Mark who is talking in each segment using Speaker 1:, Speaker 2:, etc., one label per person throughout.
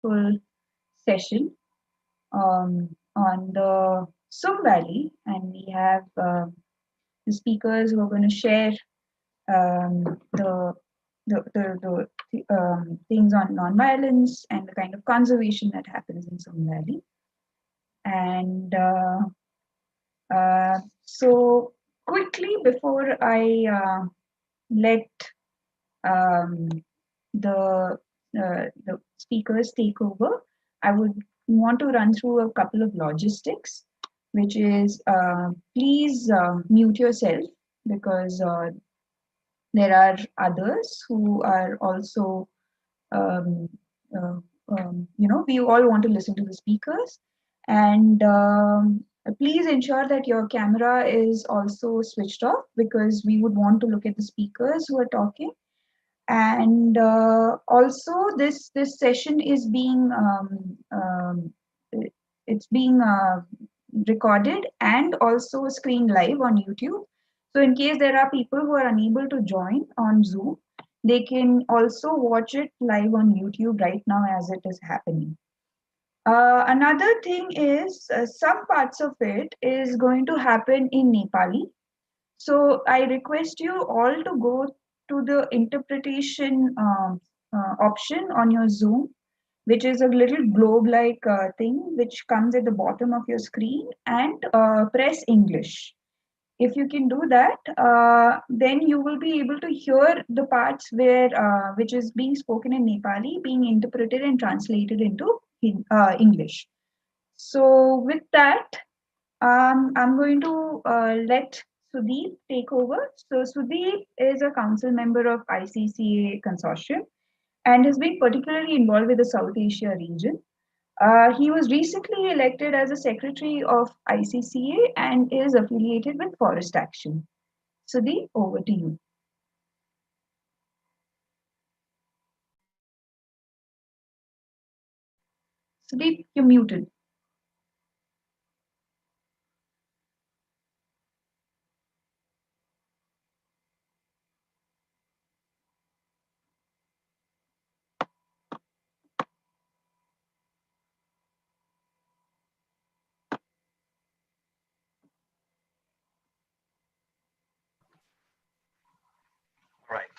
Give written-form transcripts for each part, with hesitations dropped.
Speaker 1: wonderful session on the Tsum Valley, and we have the speakers who are going to share the things on non-violence and the kind of conservation that happens in Tsum Valley. And so quickly, before I let the speakers take over, I would want to run through a couple of logistics, which is please mute yourself, because there are others who are also, we all want to listen to the speakers. And please ensure that your camera is also switched off, because we would want to look at the speakers who are talking. And also this session is being recorded and also screened live on YouTube. So in case there are people who are unable to join on Zoom, they can also watch it live on YouTube right now as it is happening. Another thing is some parts of it is going to happen in Nepali. So I request you all to go to the interpretation option on your Zoom, which is a little globe-like thing which comes at the bottom of your screen, and press English. If you can do that, then you will be able to hear the parts where which is being spoken in Nepali being interpreted and translated into English. So with that, I'm going to let Sudeep take over. So Sudeep is a council member of ICCA Consortium and has been particularly involved with the South Asia region. He was recently elected as a secretary of ICCA and is affiliated with Forest Action. Sudeep, over to you. Sudeep, you're muted.
Speaker 2: Right.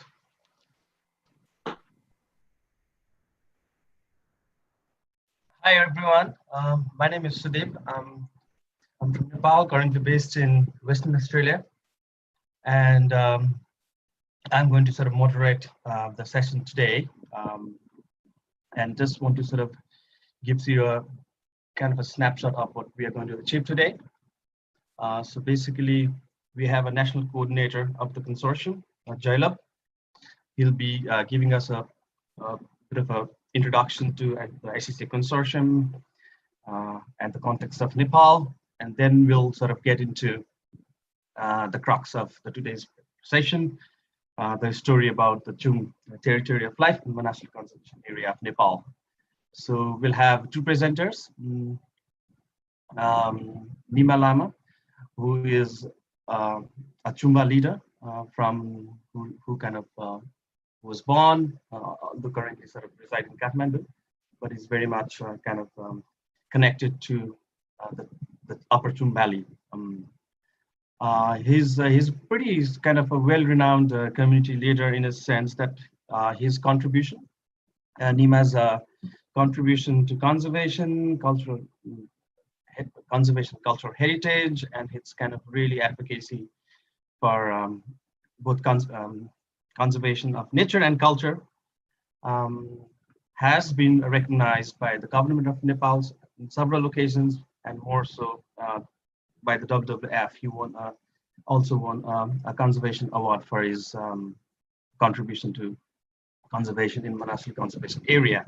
Speaker 2: Hi everyone, my name is Sudeep. I'm from Nepal, currently based in Western Australia, and I'm going to sort of moderate the session today, and just want to sort of give you a kind of a snapshot of what we are going to achieve today. So basically, we have a national coordinator of the consortium, Jailab. He'll be giving us a bit of an introduction to the ICCA Consortium and the context of Nepal, and then we'll sort of get into the crux of today's session, the story about the Tsum territory of life in Manasalu Conservation Area of Nepal. So we'll have two presenters, Nima Lama, who is a Tsumba leader who kind of was born, currently sort of reside in Kathmandu, but is very much kind of connected to the Upper Tsum Valley. He's pretty kind of a well-renowned community leader in a sense that his contribution, Nima's contribution to conservation, cultural heritage, and its kind of really advocacy for both conservation of nature and culture has been recognized by the government of Nepal in several occasions, and more so by the WWF. He also won a conservation award for his contribution to conservation in Manasalu Conservation Area.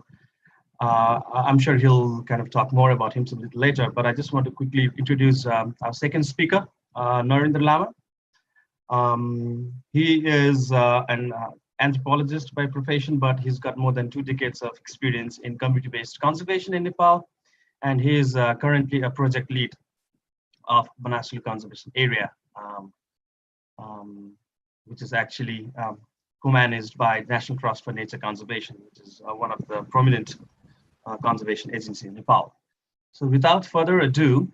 Speaker 2: I'm sure he'll kind of talk more about himself a little later, but I just want to quickly introduce our second speaker, Narendra Lama. He is an anthropologist by profession, but he's got more than 2 decades of experience in community-based conservation in Nepal, and he is currently a project lead of Manasalu Conservation Area, which is actually co-managed by National Trust for Nature Conservation, which is one of the prominent conservation agency in Nepal. So without further ado,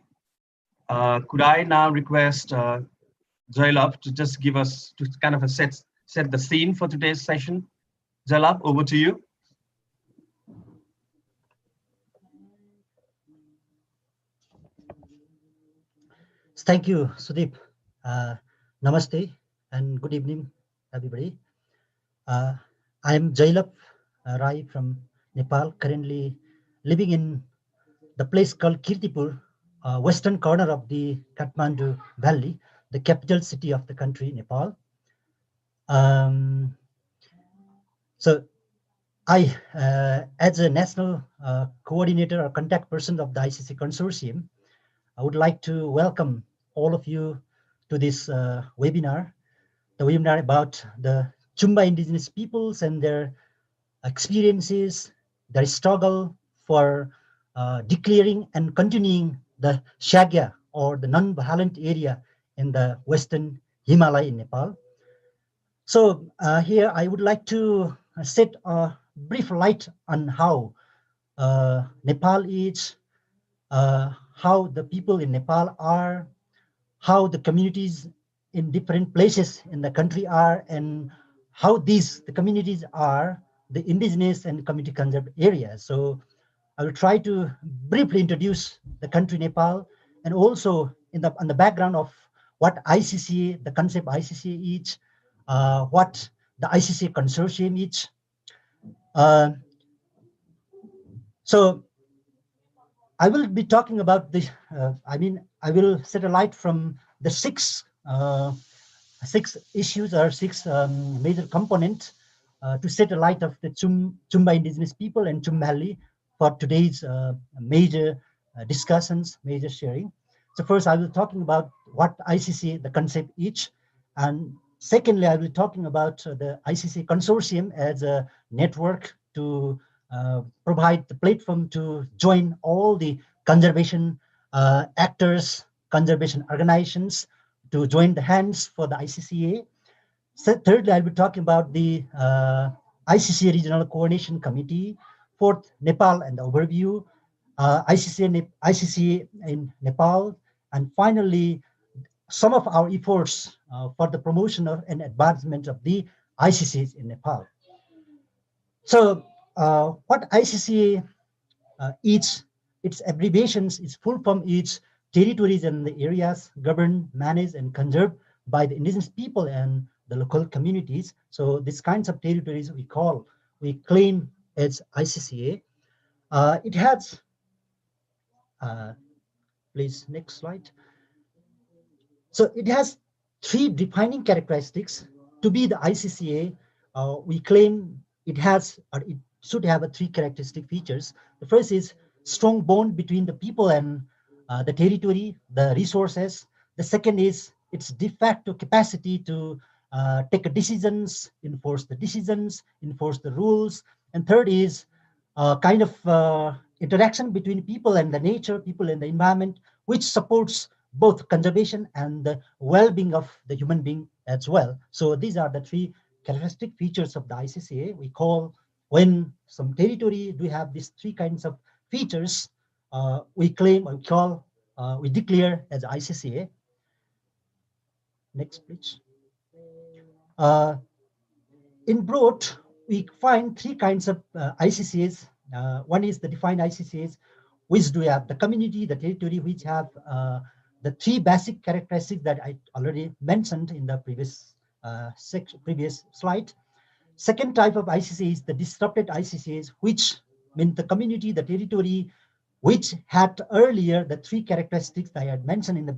Speaker 2: could I now request Jailab to just give us to kind of set the scene for today's session. Jailab, over to you.
Speaker 3: Thank you, Sudeep. Namaste and good evening, everybody. I am Jailab Rai from Nepal, currently living in the place called Kirtipur, western corner of the Kathmandu Valley, the capital city of the country, Nepal. So I, as a national coordinator or contact person of the ICCA Consortium, I would like to welcome all of you to this webinar, the webinar about the Tsumba Indigenous peoples and their experiences, their struggle for declaring and continuing the Shyagya, or the non-violent area in the Western Himalaya in Nepal. So here I would like to set a brief light on how Nepal is, how the people in Nepal are, how the communities in different places in the country are, and how the communities are the indigenous and community conserved areas. So I will try to briefly introduce the country Nepal, and also on the background of what ICCA, the concept ICCA is, what the ICCA Consortium is. So I will be talking about the, I will set a light from the six issues or six major components to set a light of the Tsumba Indigenous people and Tsum Valley for today's major discussions, major sharing. So first I will talking about what ICCA, the concept is, and secondly I will talking about the ICCA Consortium as a network to provide the platform to join all the conservation actors, conservation organizations to join the hands for the ICCA. So thirdly, I'll be talking about the ICCA Regional Coordination Committee. Fourth, Nepal and the overview, ICCA in Nepal. And finally, some of our efforts for the promotion of and advancement of the ICCs in Nepal. So what ICCA its abbreviations, its full form is territories and the areas governed, managed, and conserved by the indigenous people and the local communities. So these kinds of territories we claim as ICCA. It has, please, next slide. So it has three defining characteristics. To be the ICCA, we claim it has, or it should have three characteristic features. The first is strong bond between the people and the territory, the resources. The second is its de facto capacity to take decisions, enforce the rules. And third is kind of interaction between people and the nature, people and the environment, which supports both conservation and the well-being of the human being as well. So these are the three characteristic features of the ICCA. We call, when some territory do have these three kinds of features, we claim, we declare as ICCA. Next, please. In broad, we find three kinds of ICCAs. One is the defined ICCAs, which do have the community, the territory, which have the three basic characteristics that I already mentioned in the previous slide. Second type of ICCA is the disrupted ICCAs, which mean the community, the territory, which had earlier the three characteristics I had mentioned in the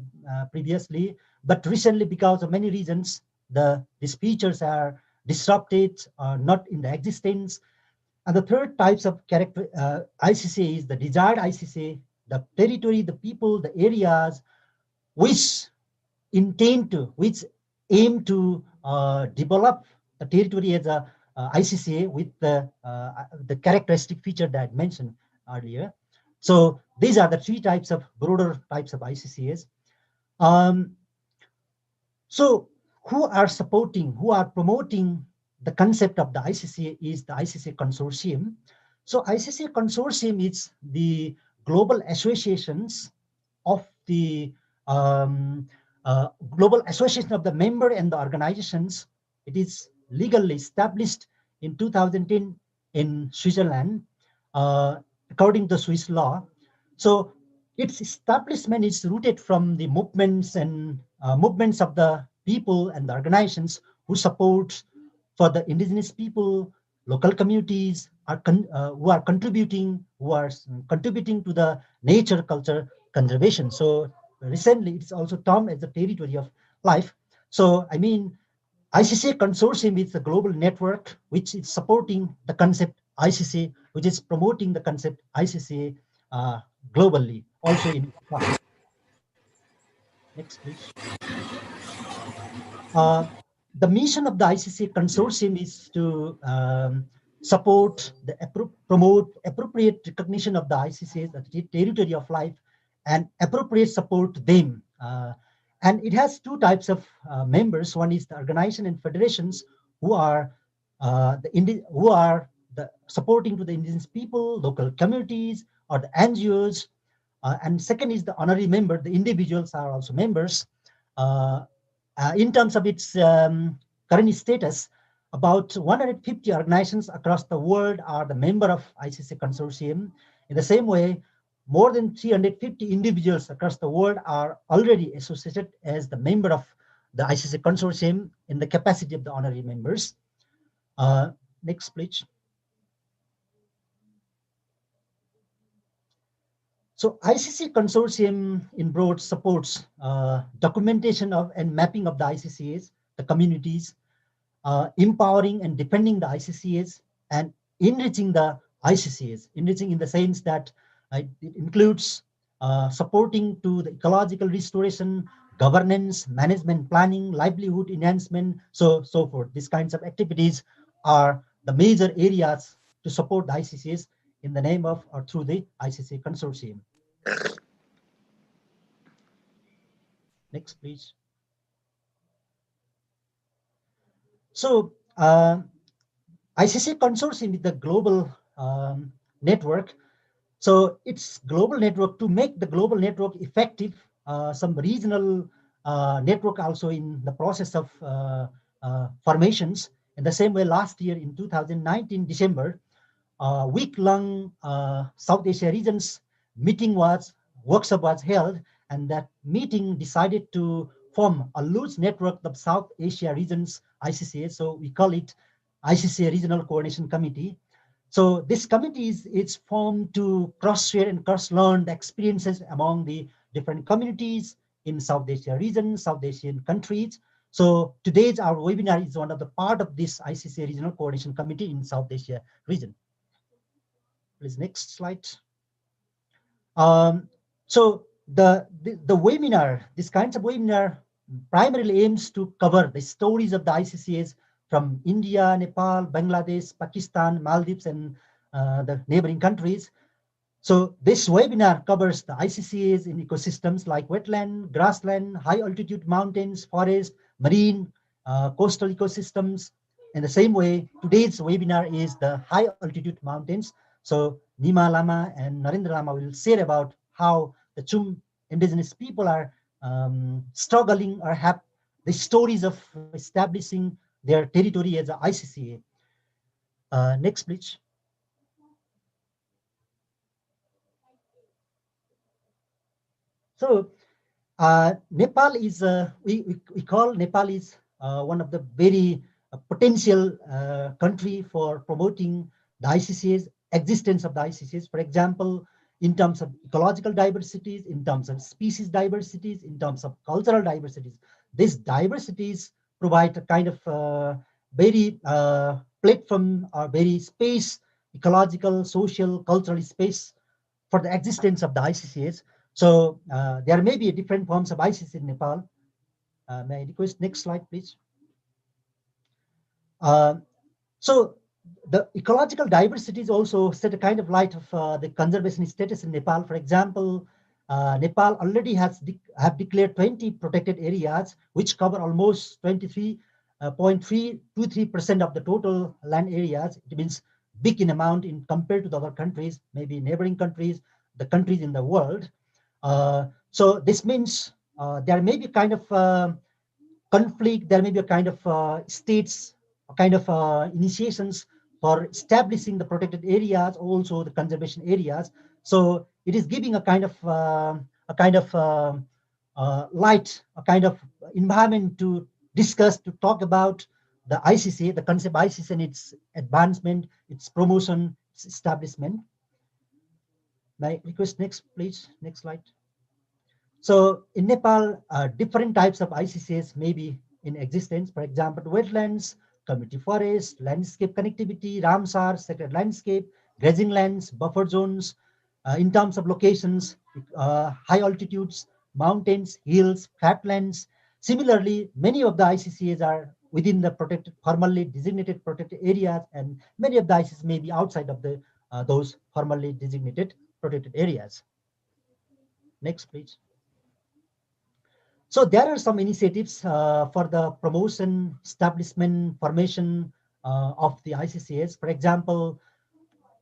Speaker 3: previously, but recently, because of many reasons, these features are disrupted or not in the existence. And the third types of ICCA is the desired ICCA, the territory, the people, the areas, which aim to develop the territory as a ICCA with the characteristic feature that I mentioned earlier. So these are the three types of broader types of ICCAs. So who are promoting the concept of the ICCA is the ICCA Consortium. So ICCA Consortium is the global associations of the global association of the member and the organizations. It is legally established in 2010 in Switzerland, according to Swiss law. So its establishment is rooted from the movements and movements of the people and the organizations who support for the indigenous people, local communities who are contributing to the nature culture conservation. So recently it's also termed as the territory of life. So I mean, ICCA Consortium is a global network which is supporting the concept ICCA, which is promoting the concept ICCA globally, also in next please. The mission of the ICCA Consortium is to support promote appropriate recognition of the ICCAs, the territory of life, and appropriate support to them. And it has two types of members. One is the organization and federations who are the supporting to the indigenous people, local communities, or the NGOs. And second is the honorary member. The individuals are also members. In terms of its current status, about 150 organizations across the world are the member of ICCA Consortium. In the same way, more than 350 individuals across the world are already associated as the member of the ICCA Consortium in the capacity of the honorary members. Next, please. So ICCA Consortium in broad supports documentation of and mapping of the ICCAs, the communities, empowering and defending the ICCAs, and enriching the ICCAs. Enriching in the sense that it includes supporting to the ecological restoration, governance, management, planning, livelihood enhancement, so forth. These kinds of activities are the major areas to support the ICCAs in the name of or through the ICCA Consortium. Next, please. So ICCA Consortium is the global network. So it's global network. To make the global network effective, some regional network also in the process of formations. In the same way, last year in 2019 December, week-long South Asia regions workshop was held, and that meeting decided to form a loose network of South Asia regions ICCA. So we call it ICCA Regional Coordination Committee. So this committee is formed to cross-share and cross-learn the experiences among the different communities in South Asia region, South Asian countries. So today's our webinar is one of the part of this ICCA Regional Coordination Committee in South Asia region. Please, next slide. So the webinar, this kinds of webinar primarily aims to cover the stories of the ICCAs from India, Nepal, Bangladesh, Pakistan, Maldives, and the neighboring countries. So this webinar covers the ICCAs in ecosystems like wetland, grassland, high altitude mountains, forest, marine, coastal ecosystems. In the same way, today's webinar is the high altitude mountains. So Nima Lama and Narendra Lama will share about how the Tsum indigenous people are struggling or have the stories of establishing their territory as a ICCA. Next, please. So Nepal is, we call Nepal is one of the very potential country for promoting the ICCAs, existence of the ICCAs. For example, in terms of ecological diversities, in terms of species diversities, in terms of cultural diversities. These diversities provide a kind of very platform or very space, ecological, social, cultural space for the existence of the ICCAs. So there may be different forms of ICCs in Nepal. May I request next slide, please? So the ecological diversities also set a kind of light of the conservation status in Nepal. For example, Nepal already have declared 20 protected areas, which cover almost 23.323% of the total land areas. It means big in amount in compared to the other countries, maybe neighboring countries, the countries in the world. So this means there may be kind of conflict, there may be a kind of states, a kind of initiations for establishing the protected areas, also the conservation areas. So it is giving a kind of light, a kind of environment to discuss, to talk about the ICCA, the concept ICCA and its advancement, its promotion, its establishment. May I request next, please, next slide. So in Nepal, different types of ICCAs may be in existence. For example, wetlands, community forests, landscape connectivity, Ramsar, sacred landscape, grazing lands, buffer zones. In terms of locations, high altitudes, mountains, hills, flatlands. Similarly, many of the ICCAs are within the protected, formally designated protected areas, and many of the ICCAs may be outside of the those formally designated protected areas. Next, please. So there are some initiatives for the promotion, establishment, formation of the ICCAs. For example,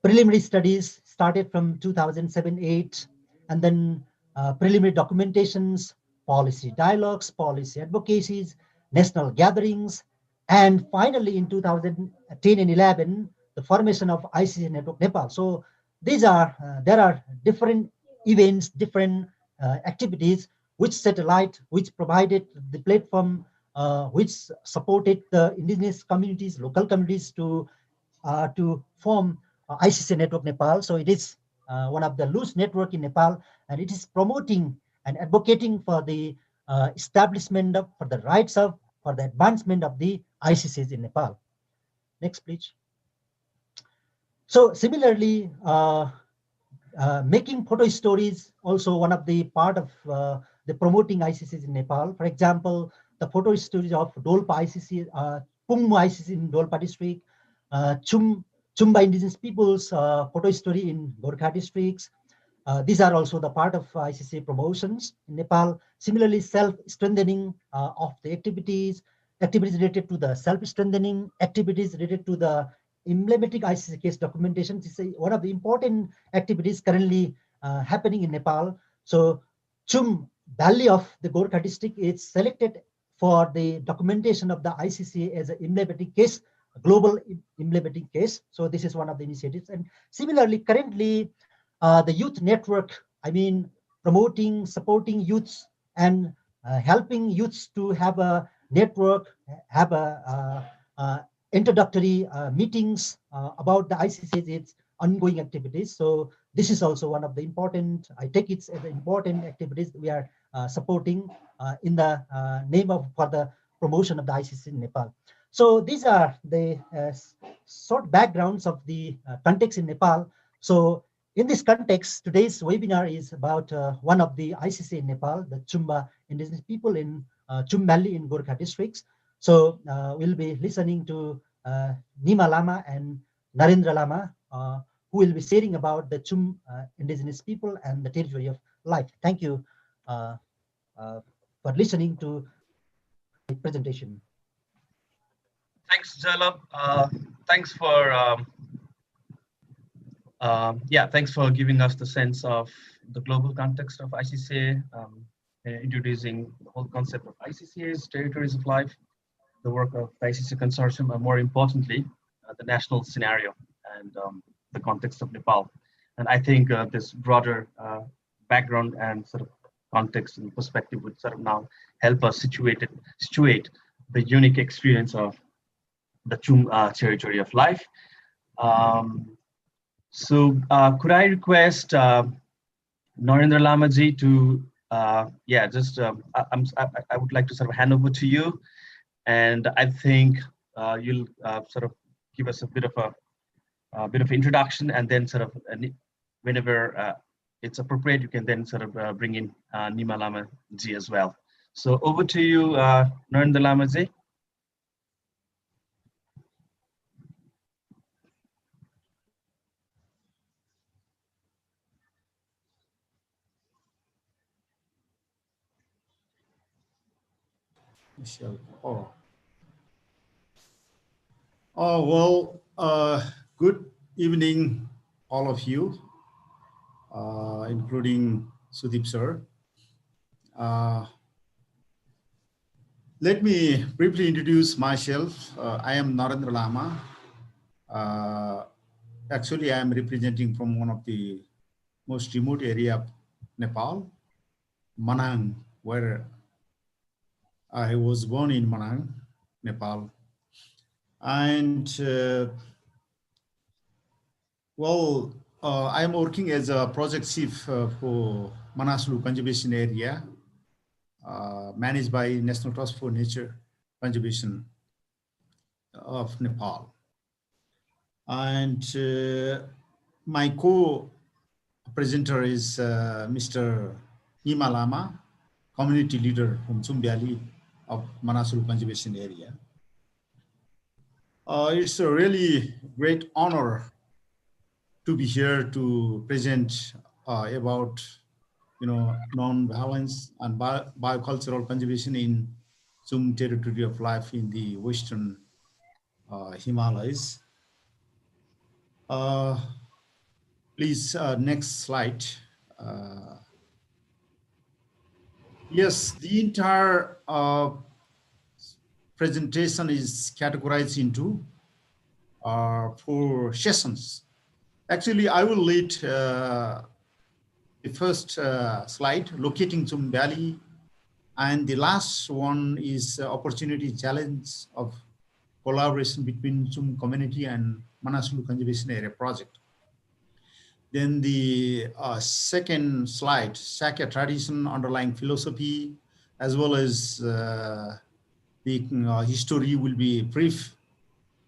Speaker 3: preliminary studies started from 2007-8, and then preliminary documentations, policy dialogues, policy advocacies, national gatherings, and finally in 2010 and 11, the formation of ICCA Network Nepal. So these are, there are different events, different activities which set a light, which provided the platform, which supported the indigenous communities, local communities to form ICCA Network Nepal. So it is one of the loose network in Nepal, and it is promoting and advocating for the establishment of, for the rights of, for the advancement of the ICCAs in Nepal. Next, please. So similarly, making photo stories also one of the part of the promoting ICCs in Nepal. For example, the photo stories of Dolpa ICC, Pungmu ICC in Dolpa district, Tsumba Indigenous peoples photo story in Gorkha districts. These are also the part of ICCA promotions in Nepal. Similarly, self-strengthening of the activities related to the self-strengthening, activities related to the emblematic ICCA case documentation. This is one of the important activities currently happening in Nepal. So Tsum Valley of the Gorkha district is selected for the documentation of the ICCA as an emblematic case, a global emblematic case. So this is one of the initiatives. And similarly, currently, the youth network, I mean, promoting, supporting youths and helping youths to have a network, have a introductory meetings about the ICCA's its ongoing activities. So this is also one of the important, I take it as important activities we are supporting in the name of for the promotion of the ICC in Nepal. So these are the short backgrounds of the context in Nepal. So in this context, today's webinar is about one of the ICCA in Nepal, the Tsumba Indigenous people in Tsum Valley in Gorkha districts. So we'll be listening to Nima Lama and Narendra Lama, who will be sharing about the Tsum Indigenous people and the territory of life. Thank you for listening to the presentation.
Speaker 2: Thanks, Jalab. Thanks for thanks for giving us the sense of the global context of ICCA, introducing the whole concept of ICCAs, territories of life, the work of the ICCA Consortium, and more importantly, the national scenario and the context of Nepal. And I think this broader background and sort of context and perspective would sort of now help us situate the unique experience of the Tsum territory of life. So could I request Narendra Lamaji to, I would like to sort of hand over to you. And I think you'll sort of give us a bit of introduction, and then sort of whenever it's appropriate, you can then sort of bring in Nima Lama ji as well. So over to you, Narendra Lama ji.
Speaker 4: Good evening, all of you, including Sudeep sir. Let me briefly introduce myself. I am Narendra Lama. Actually, I am representing from one of the most remote area of Nepal, Manang, where I was born in Manang, Nepal. And I'm working as a project chief for Manasalu Conservation Area, managed by National Trust for Nature Conservation of Nepal. And my co-presenter is Mr. Nima Lama, community leader from Tsum Valley of Manasalu Conservation Area. It's a really great honor to be here to present about non-violence and biocultural conservation in Tsum territory of life in the Western Himalayas. Please, next slide. Yes, the entire presentation is categorized into 4 sessions. Actually, I will lead the first slide, locating Tsum Valley, and the last one is opportunity challenge of collaboration between Tsum community and Manasalu Conservation Area Project. Then the second slide, Shyagya tradition, underlying philosophy, as well as the history will be brief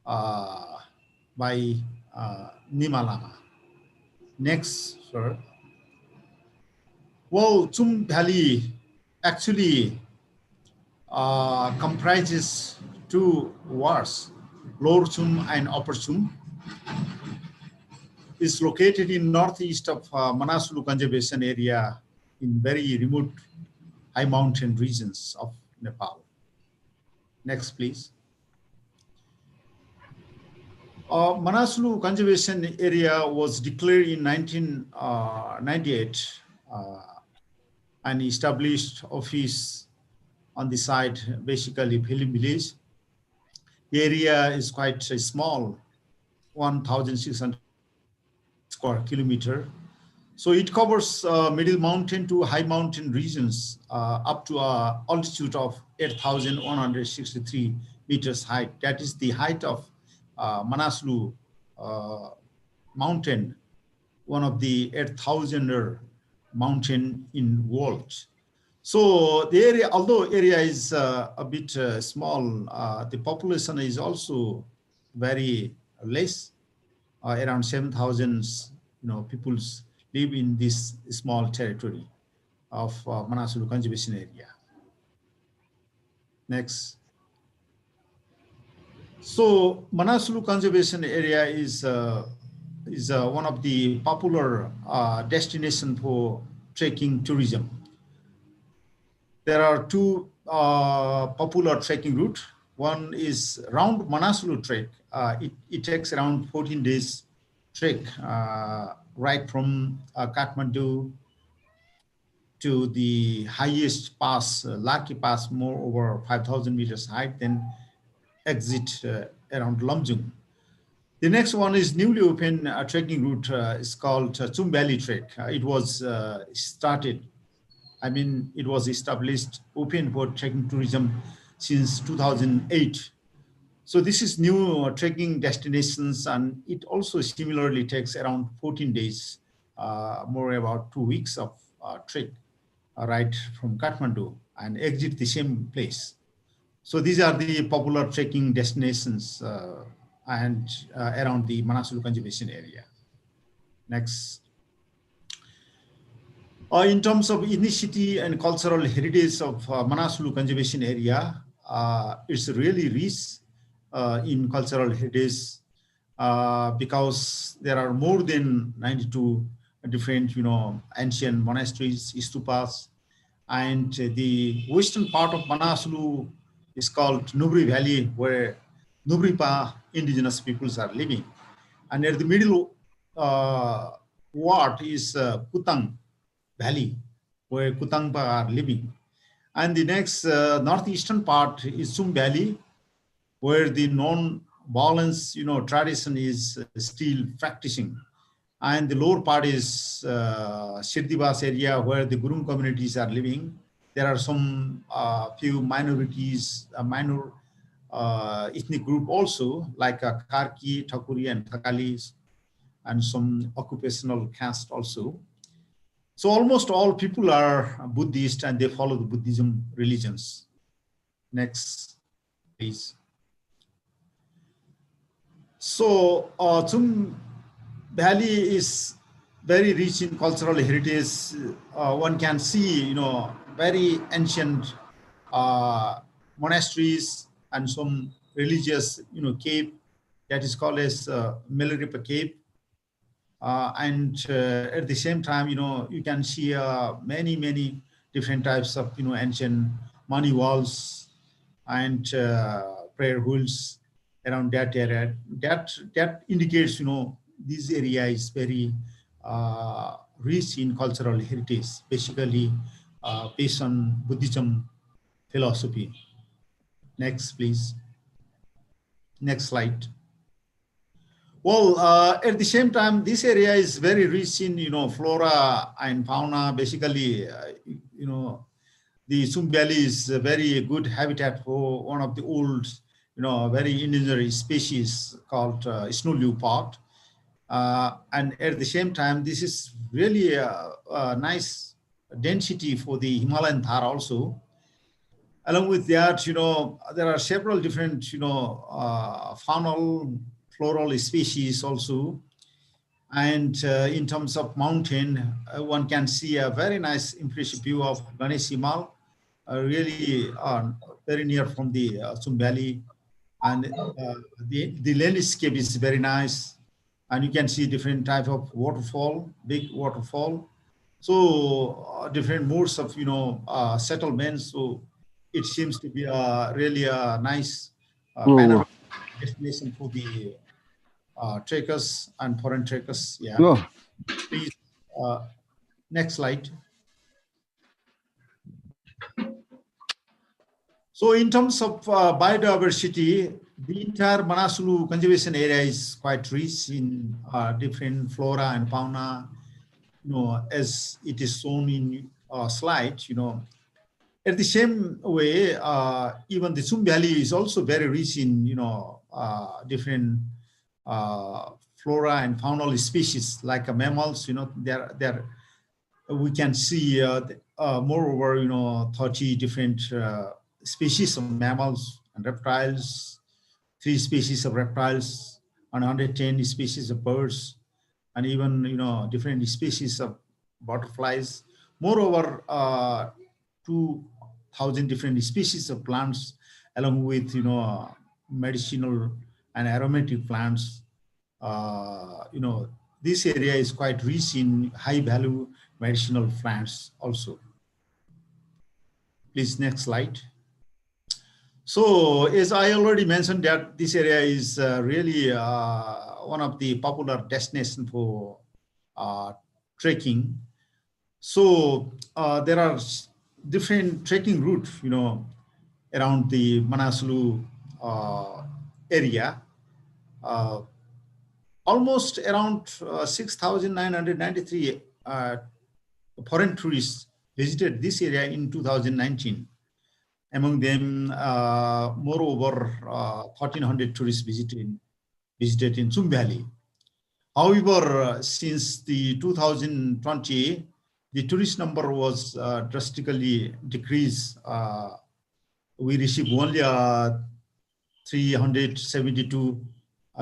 Speaker 4: by Nima Lama. Next, sir. Well, Tsum Valley actually comprises 2 wards, Lower Tsum and Upper Tsum. Is located in northeast of Manasalu Conservation Area in very remote high mountain regions of Nepal. Next, please. Manasalu Conservation Area was declared in 1998 and established office on the site, basically Film Village. The area is quite small, 1,600 square kilometer. So it covers middle mountain to high mountain regions up to an altitude of 8,163 meters height. That is the height of Manasalu mountain, one of the 8,000er mountain in world. So the area, although area is a bit small, the population is also very less. Around 7,000 people live in this small territory of Manasalu Conservation Area. Next. So Manasalu Conservation Area is one of the popular destination for trekking tourism. There are 2 popular trekking routes. One is round Manasalu trek. It takes around 14 days trek, right from Kathmandu to the highest pass, Laki Pass, more over 5,000 meters height, then exit around Lumjung. The next one is newly open trekking route. It's called Tsum Valley Trek. It was it was established, open for trekking tourism since 2008. So this is new trekking destinations, and it also similarly takes around 14 days, more about 2 weeks of trek, right from Kathmandu, and exit the same place. So these are the popular trekking destinations and around the Manasalu Conservation Area. Next. In terms of ethnicity and cultural heritage of Manasalu Conservation Area, it's really rich in cultural heritage because there are more than 92 different, ancient monasteries, stupas, and the western part of Manasalu is called Nubri Valley, where Nubripa indigenous peoples are living. And at the middle part is Kutang Valley, where Kutangpa are living. And the next northeastern part is Tsum Valley, where the non-violence, tradition is still practicing. And the lower part is Siddhivas area, where the Gurung communities are living. There are some few minorities, minor ethnic group also, like Karki, Thakuri, and Thakalis, and some occupational caste also. So almost all people are Buddhist and they follow the Buddhism religions. Next, please. So Tsum Valley is very rich in cultural heritage. One can see, very ancient monasteries and some religious, cave that is called as Milareppa Cave. And at the same time, you can see many different types of, ancient money walls and prayer wheels around that area. That indicates, this area is very rich in cultural heritage, basically based on Buddhism philosophy. Next, please. Next slide. Well, at the same time, this area is very rich in, flora and fauna. Basically, the Tsum Valley is a very good habitat for one of the old, very endangered species called snow leopard. And at the same time, this is really a nice density for the Himalayan Thar also. Along with that, there are several different, faunal, floral species also. And in terms of mountain, one can see a very nice impressive view of Ganesh Himal, really very near from the Tsum Valley. And the landscape is very nice. And you can see different type of waterfall, big waterfall. So different modes of, settlements. So it seems to be really a nice panoramic destination for the trekkers and foreign trekkers. Yeah. Please, next slide. So in terms of biodiversity, the entire Manasalu Conservation Area is quite rich in different flora and fauna, as it is shown in slide, At the same way, even the Tsum Valley is also very rich in, different flora and faunal species like mammals. There we can see moreover, 30 different species of mammals and reptiles, 3 species of reptiles, and 110 species of birds, and even different species of butterflies. Moreover, 2,000 different species of plants, along with medicinal and aromatic plants. This area is quite rich in high value medicinal plants also. Please, next slide. So as I already mentioned that this area is really one of the popular destinations for trekking. So there are different trekking routes, around the Manasalu area. Almost around 6,993 foreign tourists visited this area in 2019. Among them, moreover, 1,300 tourists visited in Tsum Valley. However, since the 2020, the tourist number was drastically decreased. We received only 372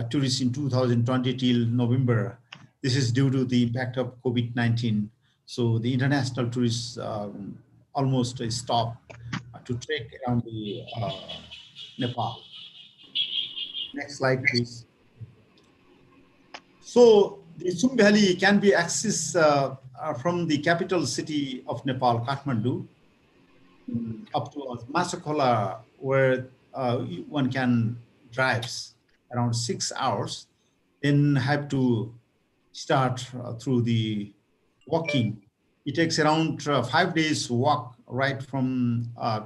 Speaker 4: tourists in 2020 till November. This is due to the impact of COVID-19. So the international tourists almost stopped to trek around the Nepal. Next slide, please. So the Tsum Valley can be accessed from the capital city of Nepal, Kathmandu, up to Masakola, where one can drive around 6 hours. then have to start through the walking. It takes around 5 days walk right from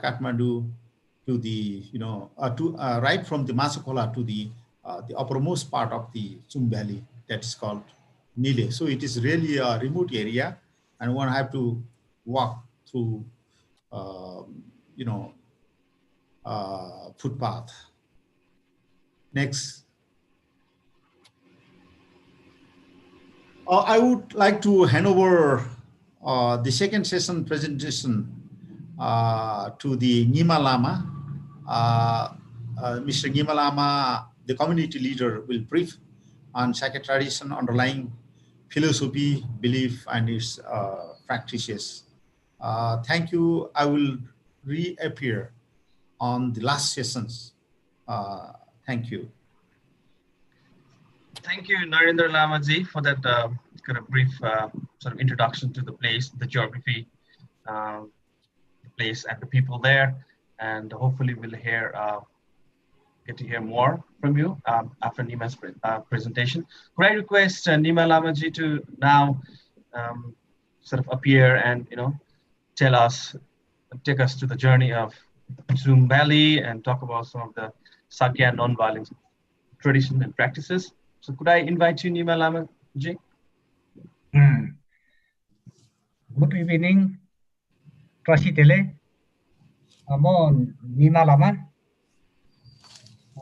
Speaker 4: Kathmandu to the, right from the Masakola to the uppermost part of the Tsum Valley, that's called Nile. So it is really a remote area, and one have to walk through, footpath. Next. I would like to hand over the second session presentation to the Nima Lama. Mr. Nima Lama, the community leader, will brief on Shagya tradition, underlying philosophy, belief, and its practices. Thank you. I will reappear on the last sessions. Thank you.
Speaker 2: Thank you, Narendra Lama ji, for that kind of brief sort of introduction to the place, the geography, the place, and the people there. And hopefully, we'll get to hear more from you after Nima's presentation. Could I request Nima Lama ji to now sort of appear and take us to the journey of Tsum Valley and talk about some of the Shagya non-violent tradition and practices. So could I invite you, Nima Lama ji?
Speaker 5: Good evening, Trasi Tele. I'm Nima Lama.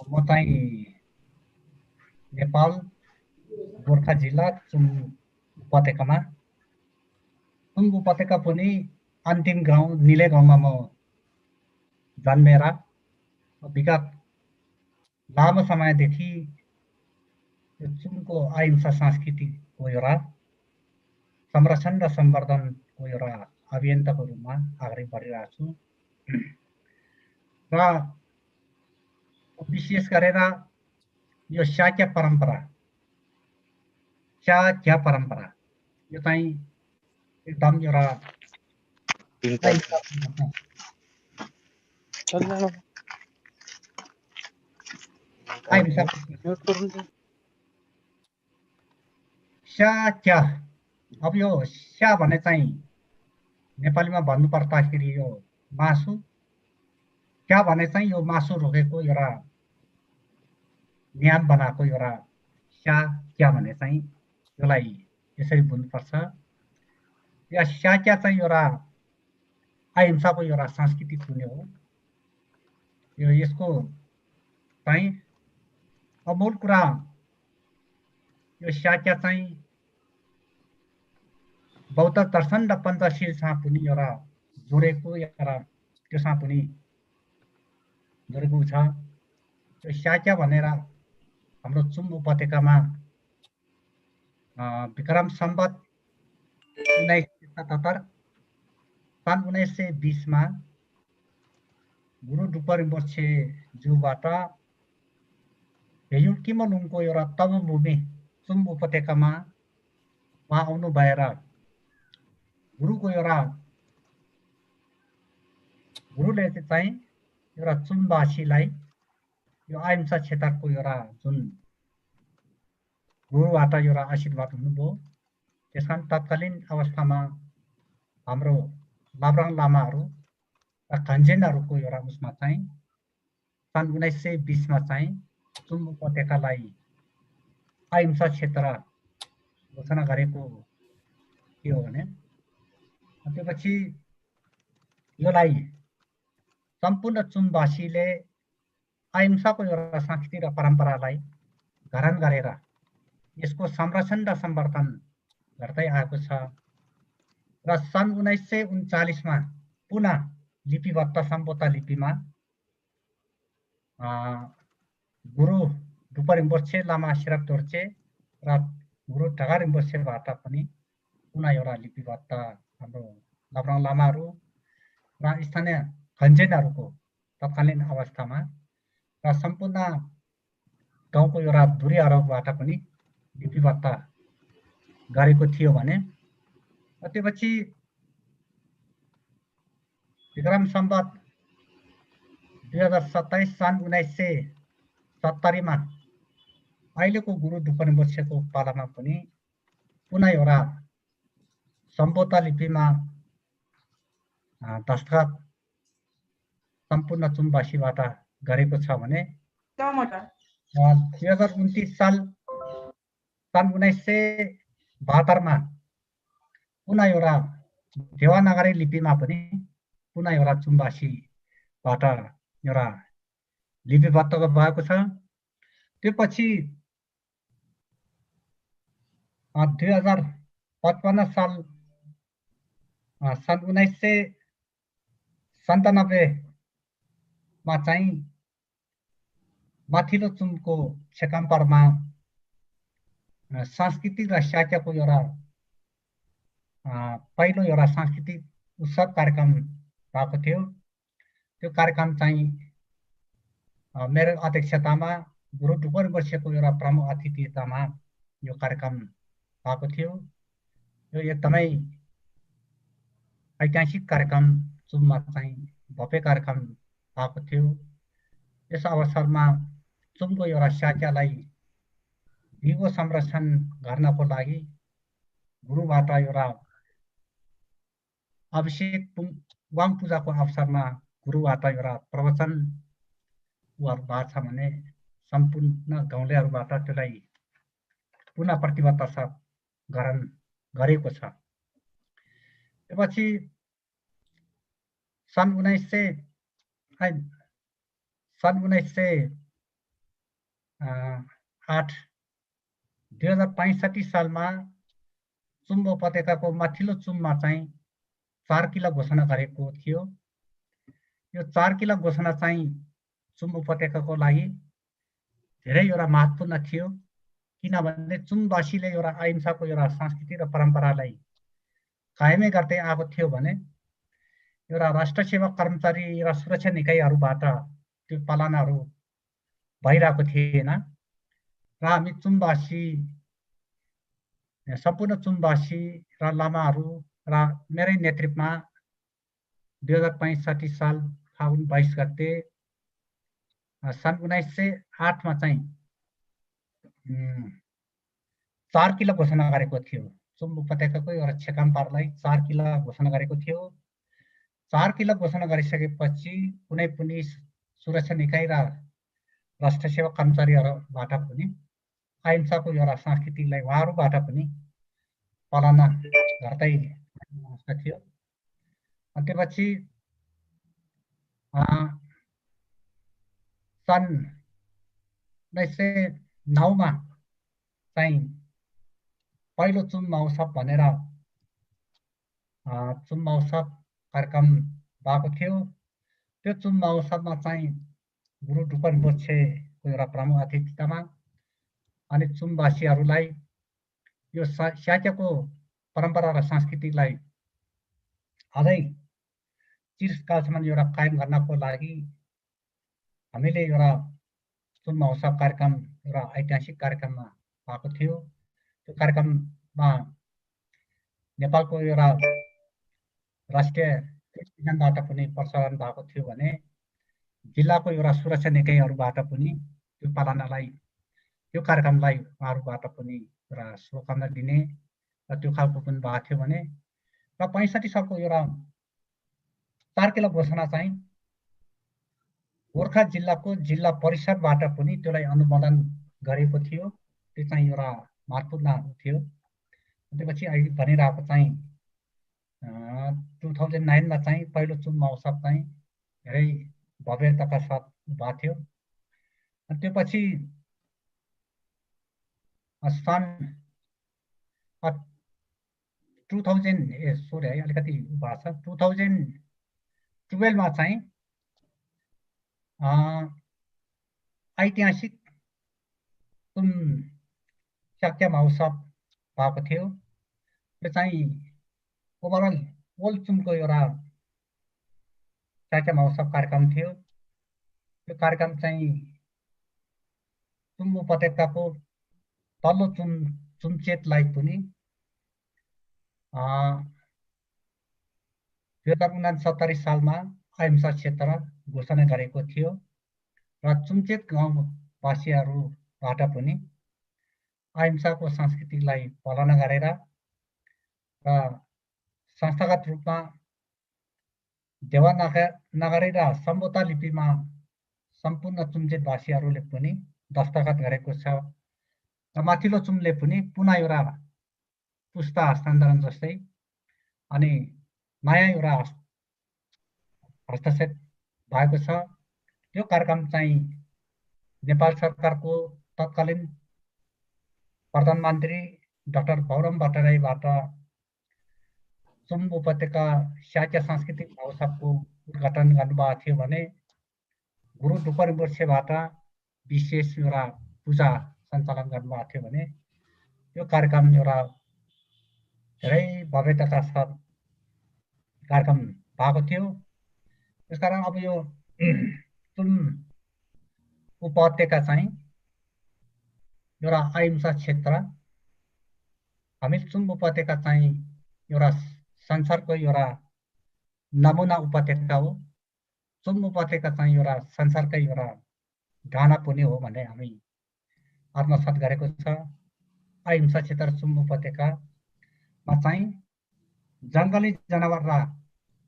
Speaker 5: म चाहिँ नेपाल गोर्खा जिल्ला चुम उपत्यकामा चुम उपत्यका पनि अन्तिम गाउँ निले गाउँमा म जन्मेर विगत लामो समयदेखि यो चुमको अहिंसा संस्कृतिको एउटा संरक्षण र सम्वर्धनको एउटा अभियन्ताको रूपमा अगाडि बढिरहेको छु र विशेष गरेर यो शाक्य परम्परा शाक्य परम्परा यो चाहिँ एकदम एउटा शाक्य अब यो शा भने चाहिँ नेपालीमा भन्नु पर्दाखेरि यो मासु क्या भने चाहिँ यो मासु रोकेको एउटा नियम बनाएको एउटा क्या भने चाहिँ यसलाई यसरी बुझ्नुपर्छ या क्या चाहिँ एउटा अहिंसाको एउटा सांस्कृतिक हुने हो यो यसको चाहिँ मूल कुरा यो क्या चाहिँ बौद्ध दर्शन र पञ्चशीलसँग पनि एउटा जोडेको एउटा त्योसँग पनि जोडेको छ यो शाक्या भनेर हाम्रो चुम उपत्यकामा विक्रम सम्वत 1977 सन् 1920 मा गुरु डुपरिम्पोछे ज्यूबाट हेयुल्किमलुङको एउटा तपोभूमि चुम उपत्यकामा उहाँ आउनु भएर गुरुको एउटा गुरुले चाहिँ एउटा चुमवासीलाई यो अहिंसा क्षेत्रको एउटा जुन गुरुबाट एउटा आशीर्वाद हुनुभयो त्यसकारण तत्कालीन अवस्थामा हाम्रो लाब्राङ लामाहरू र खञ्जेनहरूको एउटा उसमा चाहिँ सन् 1920 मा चाहिँ चुम उपत्यकालाई अहिंसा क्षेत्र घोषणा गरेको थियो भने त्यसपछि योलाई सम्पूर्ण चुमवासीले अहिंसाको एउटा संस्कृति र परम्परालाई ग्रहण गरेर यसको संरक्षण र सम्वर्धन गर्दै आएको छ र सन् 1939 मा पुनः लिपिबद्ध सम्बोता लिपिमा गुरु डुपरिम्पोछे लामा सिरप दोर्चे र गुरु ढगा रिम्पोछेबाट पनि पुनः एउटा लिपिबद्ध हाम्रो लाब्राङ लामाहरू र स्थानीय खञ्जेनहरूको तत्कालीन अवस्थामा र सम्पूर्ण गाउँको एउटा धुरीहरूबाट पनि लिपिबद्ध गरेको थियो भने त्यसपछि विक्रम सम्वत 2027 सन् 1970 मा अहिलेको गुरु डुपरिम्पोछेको पालामा पनि पुनः एउटा सम्बोधा लिपिमा दस्तखत सम्पूर्ण चुम्बासीबाट गरेको छ भने 2029 साल सन् 1972 मा पुनः एउटा देवनागरी लिपिमा पनि पुनः एउटा चुम्बासीबाट एउटा लिपिबद्ध भएको छ। त्यसपछि 2055 साल सन् 1997 मा चाहिँ माथिल्लो चुमको छेकाम्परमा सांस्कृतिक र शाक्यको एउटा पहिलो एउटा सांस्कृतिक उत्सव कार्यक्रम भएको थियो। त्यो कार्यक्रम चाहिँ मेरो अध्यक्षतामा गुरु डुपरिम्पोछेको एउटा प्रमुख अतिथितामा यो कार्यक्रम भएको थियो। यो एकदमै ऐतिहासिक कार्यक्रम चुममा चाहिँ भव्य कार्यक्रम भएको थियो। यस अवसरमा चुमको एउटा शाक्यालाई दिगो संरक्षण गर्नको लागि गुरुबाट एउटा अभिषेक वाङ पूजाको अवसरमा गुरुबाट एउटा प्रवचन भएको छ भने सम्पूर्ण गाउँलेहरूबाट त्यसलाई पुनः प्रतिबद्धता ग्रहण गरेको छ। त्यसपछि सन् 2065 सालमा चुम्बा उपत्यकाको माथिल्लो चुममा चाहिँ 4 किला घोषणा गरेको थियो। यो 4 किला घोषणा चाहिँ चुम्बा उपत्यकाको लागि धेरै एउटा महत्त्वपूर्ण थियो, किनभने चुमवासीले एउटा अहिंसाको एउटा संस्कृति र परम्परालाई कायमै गर्दै आएको थियो भने एउटा राष्ट्र सेवा कर्मचारी र सुरक्षा निकायहरूबाट त्यो पालनाहरू भइरहेको थिएन र हामी चुमवासी सम्पूर्ण चुमवासी र लामाहरू र मेरै नेतृत्वमा 2065 साल फागुन 22 गते सन् 1908 मा चाहिँ 4 किला घोषणा गरेको थियो। चुम्बा उपत्यकाको एउटा छेकाम्परलाई 4 किला घोषणा गरेको थियो। 4 किला घोषणा गरिसकेपछि कुनै पनि सुरक्षा निकाय र राष्ट्र सेवा कर्मचारीहरूबाट पनि अहिंसाको एउटा संस्कृतिलाई उहाँहरूबाट पनि पालना गर्दै आएको थियो। त्यसपछि सन् 1909 मा चाहिँ पहिलो चुम महोत्सव भनेर चुम महोत्सव कार्यक्रम भएको थियो। त्यो चुम महोत्सवमा चाहिँ गुरु डुपरिम्पोछेको एउटा प्रमुख अतिथितामा अनि चुमवासीहरूलाई यो शाक्यको परम्परा र संस्कृतिलाई अझै चिरकालसम्म एउटा कायम गर्नको लागि हामीले एउटा चुम महोत्सव कार्यक्रम एउटा ऐतिहासिक कार्यक्रममा भएको थियो। त्यो कार्यक्रममा नेपालको एउटा राष्ट्रिय टेलिभिजनबाट पनि प्रसारण भएको थियो भने जिल्लाको एउटा सुरक्षा निकायहरूबाट पनि त्यो पालनालाई त्यो कार्यक्रमलाई उहाँहरूबाट पनि एउटा शुभकामना दिने र त्यो खालको पनि भएको थियो भने र 65 सालको एउटा 4 किला घोषणा चाहिँ गोर्खा जिल्लाको जिल्ला परिषदबाट पनि त्यसलाई अनुमोदन गरेको थियो। त्यो चाहिँ एउटा महत्त्वपूर्ण थियो। त्यसपछि अहिले भनिरहेको चाहिँ 2009 मा चाहिँ पहिलो चुम महोत्सव चाहिँ धेरै भव्यताका साथ भएको थियो। त्यसपछि सन् 2012 मा चाहिँ ऐतिहासिक चुम शाक्य महोत्सव भएको थियो। त्यो चाहिँ ओभरअल ओल्ड चुमको एउटा शाक्य महोत्सव कार्यक्रम थियो। त्यो कार्यक्रम चाहिँ चुम उपत्यकाको तल्लो चुमचेतलाई पनि 2069 सालमा अहिंसा क्षेत्र घोषणा गरेको थियो र चुमचेत गाउँवासीहरूबाट पनि अहिंसाको संस्कृतिलाई पालना गरेर र संस्थागत रूपमा देवनागरी र सम्बोता लिपिमा सम्पूर्ण चुम्चेवासीहरूले पनि दस्तखत गरेको छ र माथिल्लो चुमले पनि पुनः एउटा पुस्ता हस्तान्तरण जस्तै अनि नयाँ एउटा हस्तक्षेप भएको छ। त्यो कार्यक्रम चाहिँ नेपाल सरकारको तत्कालीन प्रधानमन्त्री डाक्टर गौरम भट्टराईबाट चुम उपत्यका शाक्य सांस्कृतिक महोत्सवको उद्घाटन गर्नुभएको थियो भने गुरु डुपरबोर्सेबाट विशेष एउटा पूजा सञ्चालन गर्नुभएको थियो भने यो कार्यक्रम एउटा धेरै भव्यताका साथ कार्यक्रम भएको थियो। त्यसकारण अब यो चुम उपत्यका चाहिँ एउटा अहिंसा क्षेत्र, हामी चुम उपत्यका चाहिँ एउटा संसारको एउटा नमुना उपत्यका हो। चुम उपत्यका चाहिँ एउटा संसारकै एउटा गाना पनि हो भन्ने हामी आत्मसात गरेको छ। अहिंसा क्षेत्र चुम उपत्यकामा चाहिँ जङ्गली जनावर र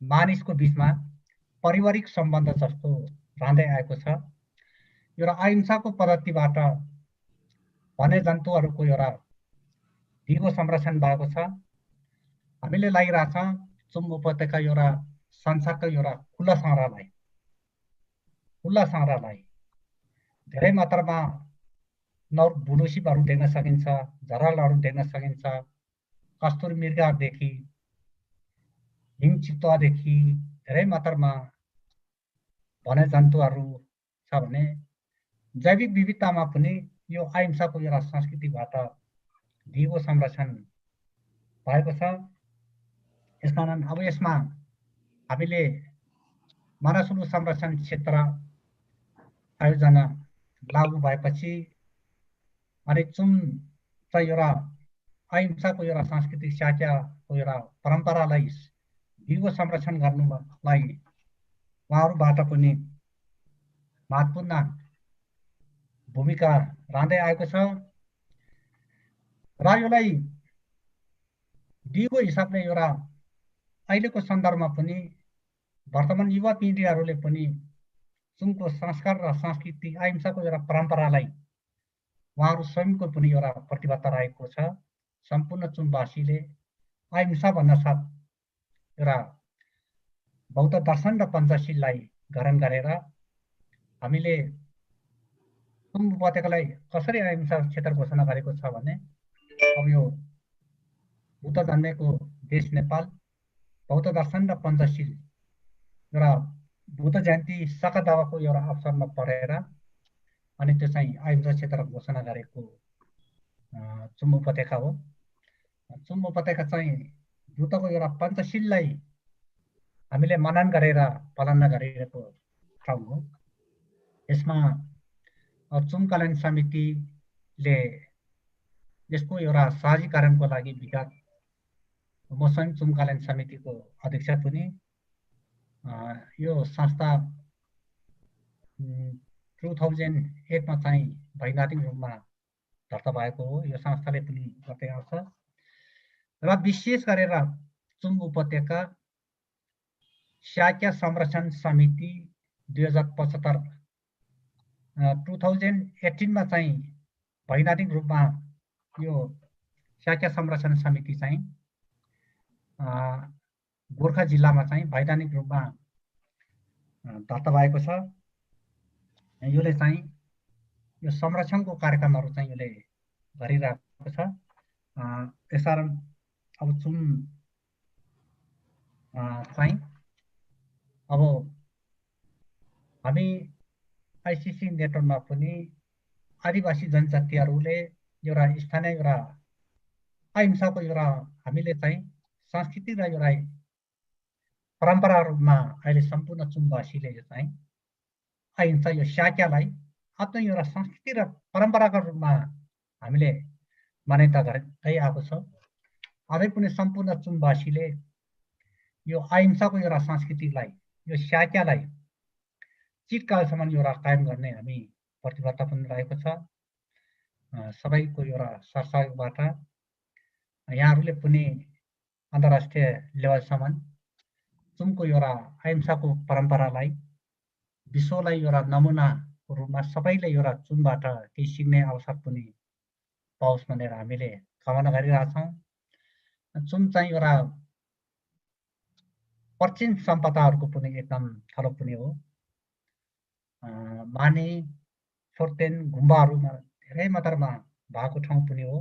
Speaker 5: मानिसको बिचमा पारिवारिक सम्बन्ध जस्तो रहँदै आएको छ। एउटा अहिंसाको पद्धतिबाट वन्यजन्तुहरूको एउटा दिगो संरक्षण भएको छ। हामीले लागिरहेछ चुम उपत्यका एउटा संसारको एउटा खुला संग्रहालय धेरै मात्रामा बुनुसिपहरू देख्न सकिन्छ, झरालहरू देख्न सकिन्छ, कस्तुरी मृगदेखि हिङ चितुवादेखि धेरै मात्रामा वन्यजन्तुहरू छ भने जैविक विविधतामा पनि यो अहिंसाको एउटा संस्कृतिबाट दिगो संरक्षण भएको छ। यसकारण अब यसमा हामीले मानसुलु संरक्षण क्षेत्र आयोजना लागू भएपछि अनि चुम चाहिँ एउटा अहिंसाको एउटा सांस्कृतिक शाक्यको एउटा परम्परालाई दिगो संरक्षण गर्नुलाई उहाँहरूबाट पनि महत्त्वपूर्ण भूमिका रहँदै आएको छ र यसलाई दिगो हिसाबले एउटा अहिलेको सन्दर्भमा पनि वर्तमान युवा पिँढीहरूले पनि चुमको संस्कार र संस्कृति अहिंसाको एउटा परम्परालाई उहाँहरू स्वयंको पनि एउटा प्रतिबद्धता रहेको छ। सम्पूर्ण चुमवासीले अहिंसा भन्न साथ एउटा बौद्ध दर्शन र पञ्चशीललाई ग्रहण गरेर हामीले चुम उपत्यकालाई कसरी अहिंसा क्षेत्र घोषणा गरेको छ भने अब यो बुद्ध जन्मेको देश नेपाल बौद्ध दर्शन र पञ्चशील एउटा बुद्ध जयन्ती सकदावाको एउटा अवसरमा परेर अनि त्यो चाहिँ अहिंसा क्षेत्र घोषणा गरेको चुम उपत्यका हो। चुम उपत्यका चाहिँ बुद्धको एउटा पञ्चशीललाई हामीले मनन गरेर पालना गरिरहेको ठाउँ हो। यसमा चुम कल्याण समितिले यसको एउटा सहजीकरणको लागि विगत म स्वयं चुम कल्याण समितिको अध्यक्ष पनि यो संस्था 2008 मा चाहिँ वैधानिक रूपमा दर्ता भएको हो। यो संस्थाले पनि गर्दै आउँछ र विशेष गरेर चुम उपत्यका शाक्य संरक्षण समिति 2018 मा चाहिँ वैधानिक रूपमा यो शाक्य संरक्षण समिति चाहिँ गोर्खा जिल्लामा चाहिँ वैधानिक रूपमा दर्ता भएको छ। यसले चाहिँ यो संरक्षणको कार्यक्रमहरू चाहिँ यसले गरिरहेको छ। त्यसकारण अब चुम चाहिँ अब हामी आइसिसी नेटवर्कमा पनि आदिवासी जनजातिहरूले एउटा स्थानीय एउटा अहिंसाको एउटा हामीले चाहिँ संस्कृति र एउटा परम्पराहरूमा अहिले सम्पूर्ण चुमवासीले चाहिँ अहिंसा यो शाक्यलाई आफ्नो एउटा संस्कृति र परम्पराको रूपमा हामीले मान्यता गर्दै आएको छ। अझै पनि सम्पूर्ण चुमवासीले यो अहिंसाको एउटा संस्कृतिलाई यो शाक्यलाई चिरकालसम्म एउटा कायम गर्ने हामी प्रतिबद्धता पनि रहेको छ सबैको एउटा सरसहयोगबाट यहाँहरूले पनि अन्तर्राष्ट्रिय लेभलसम्म चुमको एउटा अहिंसाको परम्परालाई विश्वलाई एउटा नमुनाको रूपमा सबैले एउटा चुमबाट केही सिक्ने अवसर पनि पाओस् भनेर हामीले कामना गरिरहेछौँ। चुम चाहिँ एउटा प्राचीन सम्पदाहरूको पनि एकदम थलो पनि हो। माने छोर्तेन गुम्बाहरूमा धेरै मात्रामा भएको ठाउँ पनि हो।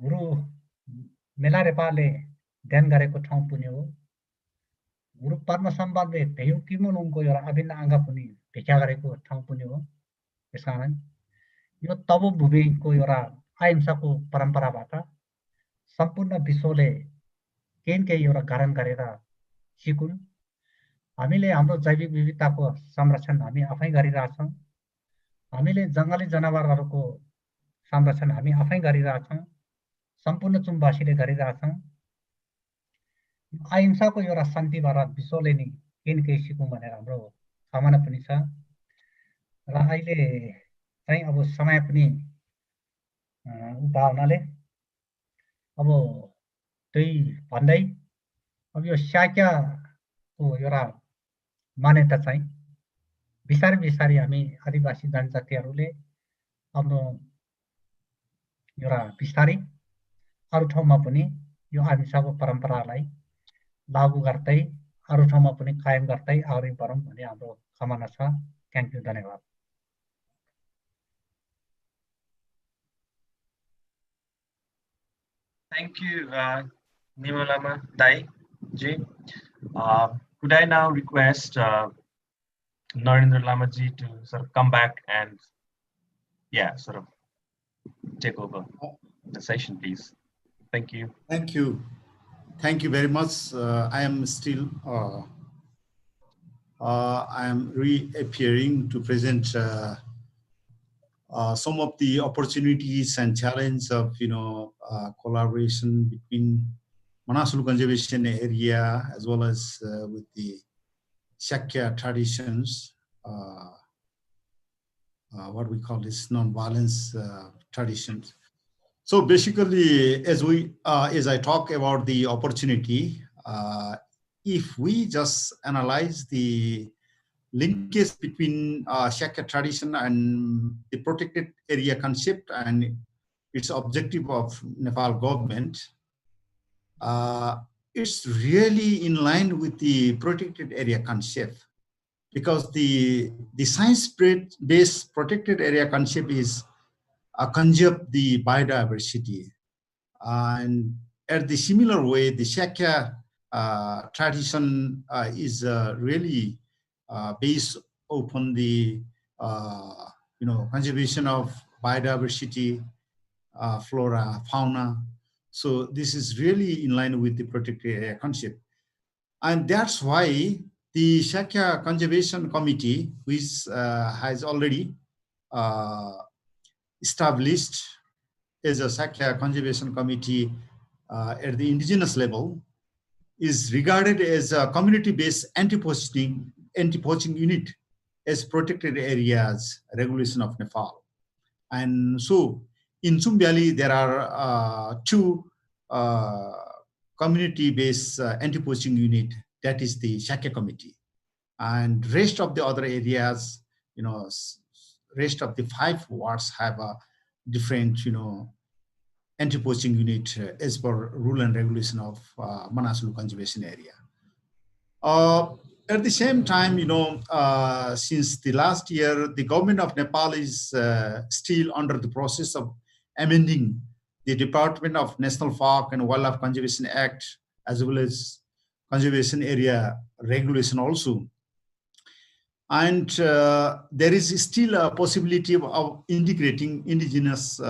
Speaker 5: गुरु मिलारेपाले ध्यान गरेको ठाउँ पनि हो। गुरु पद्मसम्बन्धले भेयु किमुलुङको एउटा अभिन्न अङ्ग पनि भिक्षा गरेको ठाउँ पनि हो। त्यसकारण यो तबु भूमिको एउटा अहिंसाको परम्पराबाट सम्पूर्ण विश्वले केही एउटा गायन गरेर सिकुन्। हामीले हाम्रो जैविक विविधताको संरक्षण हामी आफै गरिरहेछौँ। हामीले जङ्गली जनावरहरूको संरक्षण हामी आफै गरिरहेछौँ। सम्पूर्ण चुमवासीले गरिरहेछौँ। अहिंसाको एउटा शान्तिबाट विश्वले नि केही सिकौँ भनेर हाम्रो कामना पनि छ। र अहिले चाहिँ अब समय पनि उता हुनाले अब त्यही भन्दै अब यो शाक्याको एउटा मान्यता चाहिँ बिस्तारै बिस्तारै हामी आदिवासी जनजातिहरूले आफ्नो एउटा बिस्तारै अरू ठाउँमा पनि यो अहिंसाको परम्परालाई लागू गर्दै अरू ठाउँमा पनि कायम गर्दै अगाडि बढौँ भन्ने हाम्रो कामना छ। थ्याङ्क यू, धन्यवाद।
Speaker 2: Thank you, Nima Lama Dai Ji. Could I now request Narendra Lama Ji to sort of come back and, sort of take over the session, please. Thank you.
Speaker 4: Thank you. Thank you very much. I am still, I am reappearing to present some of the opportunities and challenges of, collaboration between Manasalu Conservation Area as well as with the Shyagya traditions, what we call this non-violence traditions. So basically, as I talk about the opportunity, if we just analyze the linkage between Shyagya tradition and the protected area concept and its objective of Nepal government, it's really in line with the protected area concept, because the science-based protected area concept is conserve the biodiversity, and at the similar way, the Shyagya tradition is really based upon the conservation of biodiversity, flora, fauna. So this is really in line with the protected area concept, and that's why the Shyagya Conservation Committee, which has already established as a Shyagya Conservation Committee at the indigenous level, is regarded as a community-based anti-poaching unit as protected areas regulation of Nepal. And so in Tsum Valley, there are two community-based anti-poaching unit, that is the Shyagya Committee. And rest of the other areas, rest of the 5 wards have a different, anti-poaching unit as per rule and regulation of Manasalu Conservation Area. At the same time, since the last year, the government of Nepal is still under the process of amending the Department of National Park and Wildlife Conservation Act, as well as Conservation Area Regulation also. And there is still a possibility of integrating indigenous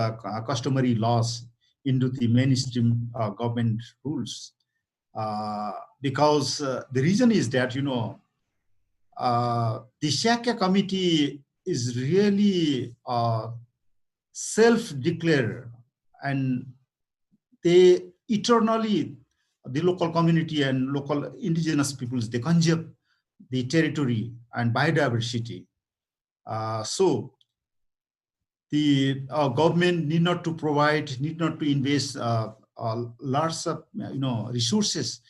Speaker 4: customary laws into the mainstream government rules. Because the reason is that, the Shyagya Committee is really self-declared, and they eternally, the local community and local indigenous peoples, they conserve the territory and biodiversity. So the government need not to invest large resources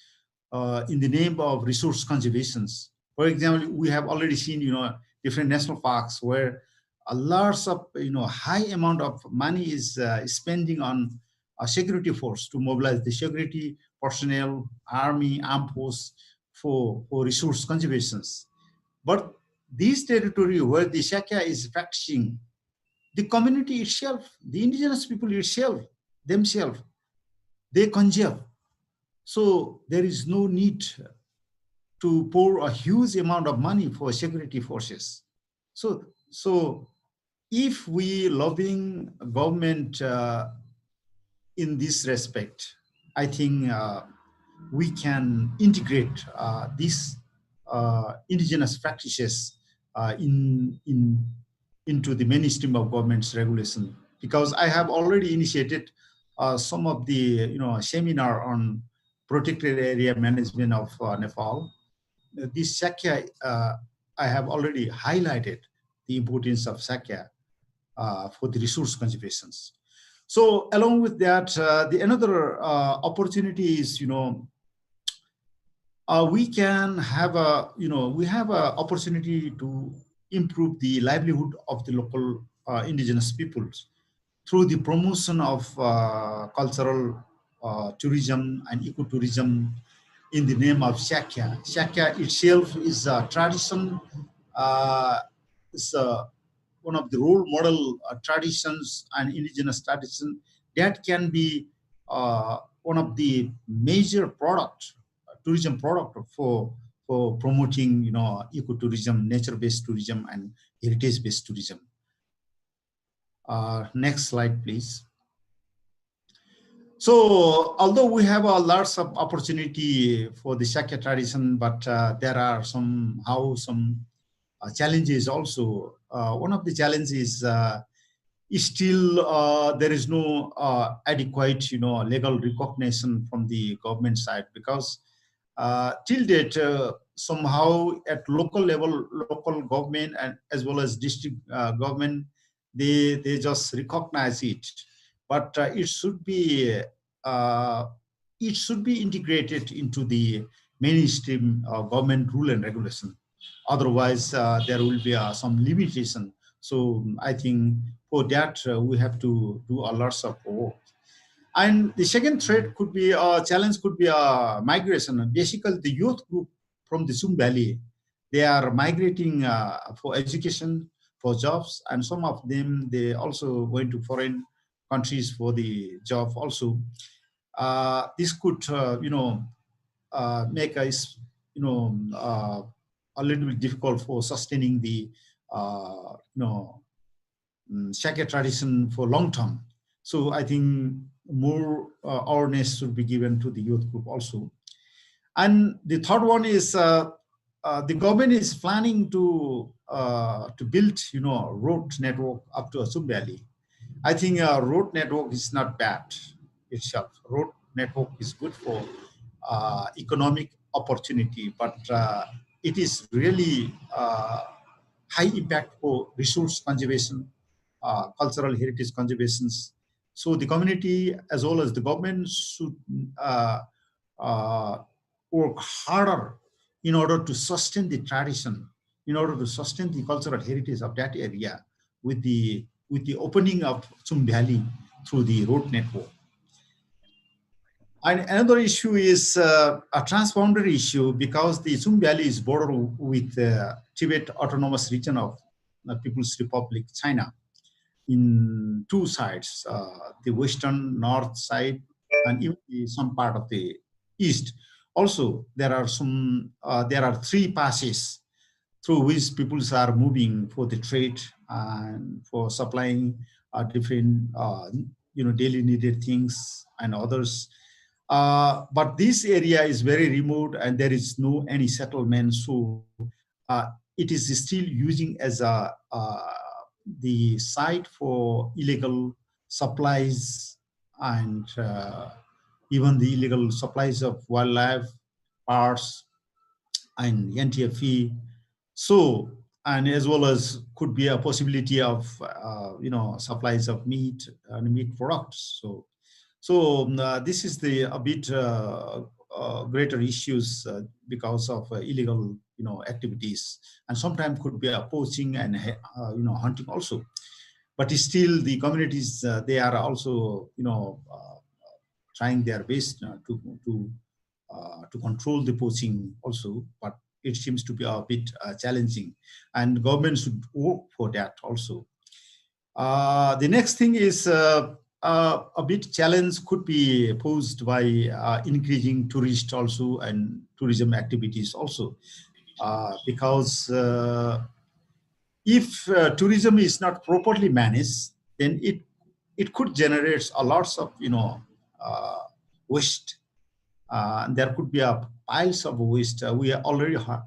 Speaker 4: in the name of resource conservations. For example, we have already seen different national parks where a large of high amount of money is spending on a security force to mobilize the security personnel, army, armed force for resource conservations. But this territory where the Shyagya is practicing, the community itself, the indigenous people themselves, they conserve. So there is no need to pour a huge amount of money for security forces. So if we loving government in this respect, I think we can integrate these indigenous practices into the mainstream of government's regulation. Because I have already initiated some of the seminar on protected area management of Nepal. This Shyagya, I have already highlighted the importance of Shyagya for the resource conservations. So along with that, the another opportunity is, we can have we have an opportunity to improve the livelihood of the local indigenous peoples through the promotion of cultural tourism and ecotourism in the name of Shyagya. Shyagya itself is a tradition, it's one of the role model traditions and indigenous tradition that can be one of the major tourism product for promoting ecotourism, nature-based tourism, and heritage-based tourism. Next slide, please. So although we have a lot of opportunity for the Shyagya tradition, but there are some challenges also. One of the challenges is still there is no adequate legal recognition from the government side, because till date somehow at local level, local government and as well as district government, they just recognize it, but it should be integrated into the mainstream government rule and regulation. Otherwise, there will be some limitation. So I think for that we have to do a lot of work. And the second threat could be challenge could be migration. Basically, the youth group from the Tsum Valley, they are migrating for education, for jobs, and some of them they also going to foreign countries for the job also. This could make us a little bit difficult for sustaining the Shyagya tradition for long term. So I think more awareness should be given to the youth group also. And the third one is the government is planning to build road network up to Tsum Valley. I think road network is not bad itself. Road network is good for economic opportunity, but it is really high impact for resource conservation, cultural heritage conservations. So the community as well as the government should work harder in order to sustain the tradition, in order to sustain the cultural heritage of that area with the opening of Tsum Valley through the road network. And another issue is a transboundary issue, because the Tsum Valley is border with Tibet Autonomous Region of the People's Republic, China, in two sides, the western north side and even some part of the east. Also, there are three passes through which peoples are moving for the trade and for supplying different daily needed things and others. But this area is very remote and there is no any settlement, so it is still using as the site for illegal supplies and even the illegal supplies of wildlife parts and NTFE. So and as well as could be a possibility of supplies of meat and meat products. So this is a bit greater issues because of illegal activities, and sometimes could be poaching and hunting also. But still, the communities they are also trying their best to control the poaching also, but it seems to be a bit challenging, and government should work for that also. The next thing is a bit challenge could be posed by increasing tourist also and tourism activities also, because if tourism is not properly managed, then it could generate a lots of waste. There could be piles of waste. We already heard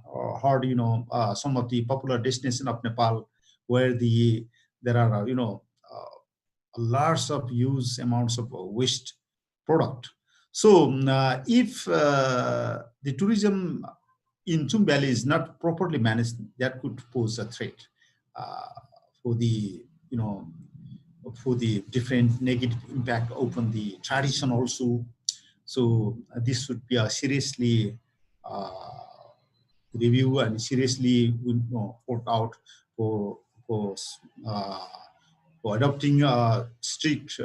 Speaker 4: some of the popular destinations of Nepal where there are large of huge amounts of waste product. So if the tourism in Tsum Valley is not properly managed, that could pose a threat for the different negative impact upon the tradition also. So this should be a seriously review and seriously put out for adopting a strict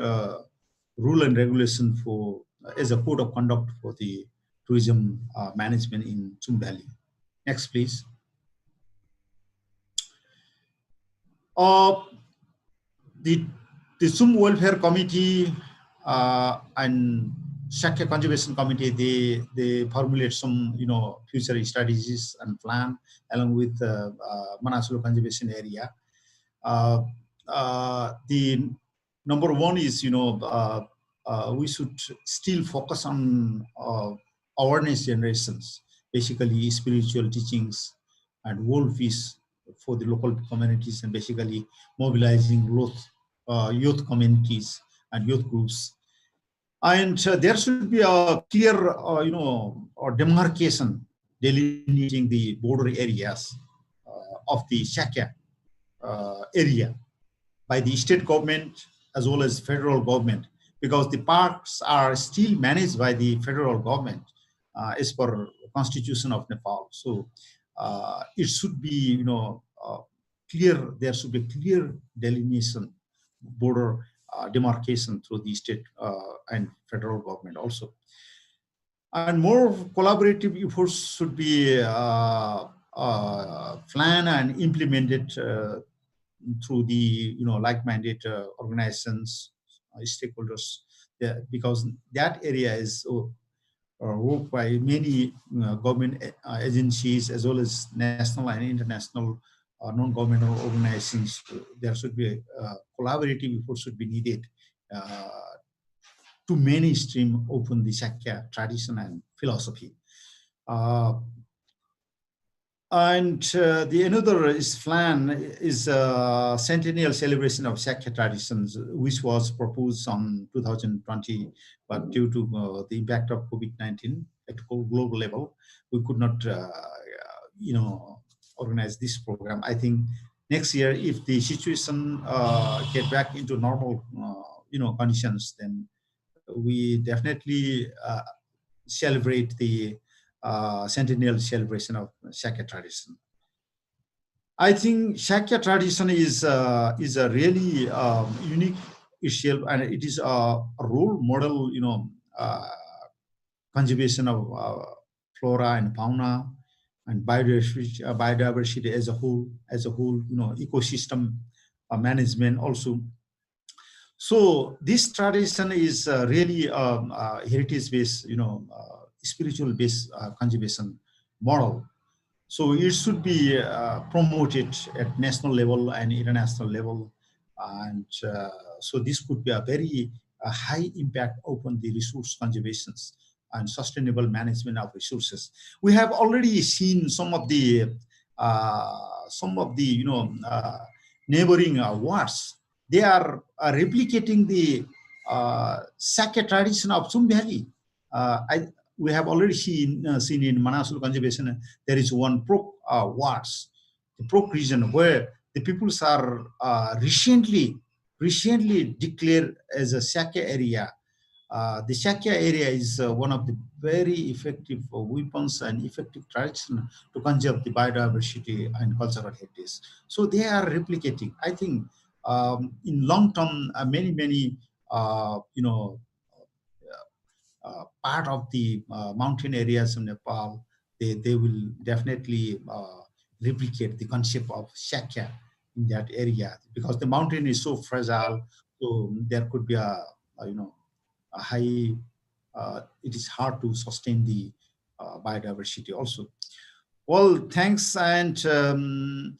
Speaker 4: rule and regulation for as a code of conduct for the tourism management in Tsum Valley. Next, please. The Tsum Welfare Committee and Shagya Conservation Committee, they formulate some future strategies and plan along with Manasalu Conservation Area. The number one is we should still focus on awareness generations, basically spiritual teachings and world peace for the local communities, and basically mobilizing youth communities and youth groups. And there should be a clear demarcation delineating the border areas of the Shyagya area by the state government as well as federal government, because the parks are still managed by the federal government as per Constitution of Nepal. So it should be clear. There should be clear delineation, border demarcation through the state and federal government also. And more collaborative efforts should be planned and implemented through the like-minded organizations, stakeholders, because that area is worked by many government agencies as well as national and international non-governmental organizations. There should be collaborative efforts should be needed to mainstream open the Shyagya tradition and philosophy. And the another plan is centennial celebration of Shyagya traditions, which was proposed on 2020, but due to the impact of COVID-19 at global level, we could not, organize this program. I think next year, if the situation get back into normal, conditions, then we definitely celebrate the centennial celebration of Shyagya tradition. I think Shyagya tradition is a really unique issue, and it is a role model, conservation of flora and fauna and biodiversity as a whole, ecosystem management also. So this tradition is really heritage-based, spiritual-based conservation model. So it should be promoted at national level and international level, and so this could be a very high impact upon the resource conservations and sustainable management of resources. We have already seen some of the neighboring wards. They are replicating the Shyagya tradition of Tsum Valley. We have already seen in Manasalu Conservation, there is one wards. the Prok region, where the peoples are recently declared as a Shyagya area. The Shyagya area is one of the very effective weapons and effective tradition to conserve the biodiversity and cultural heritage. So they are replicating. I think in long term, many part of the mountain areas of Nepal, they will definitely replicate the concept of Shyagya in that area, because the mountain is so fragile. So there could be a high. It is hard to sustain the biodiversity also. Well, thanks. And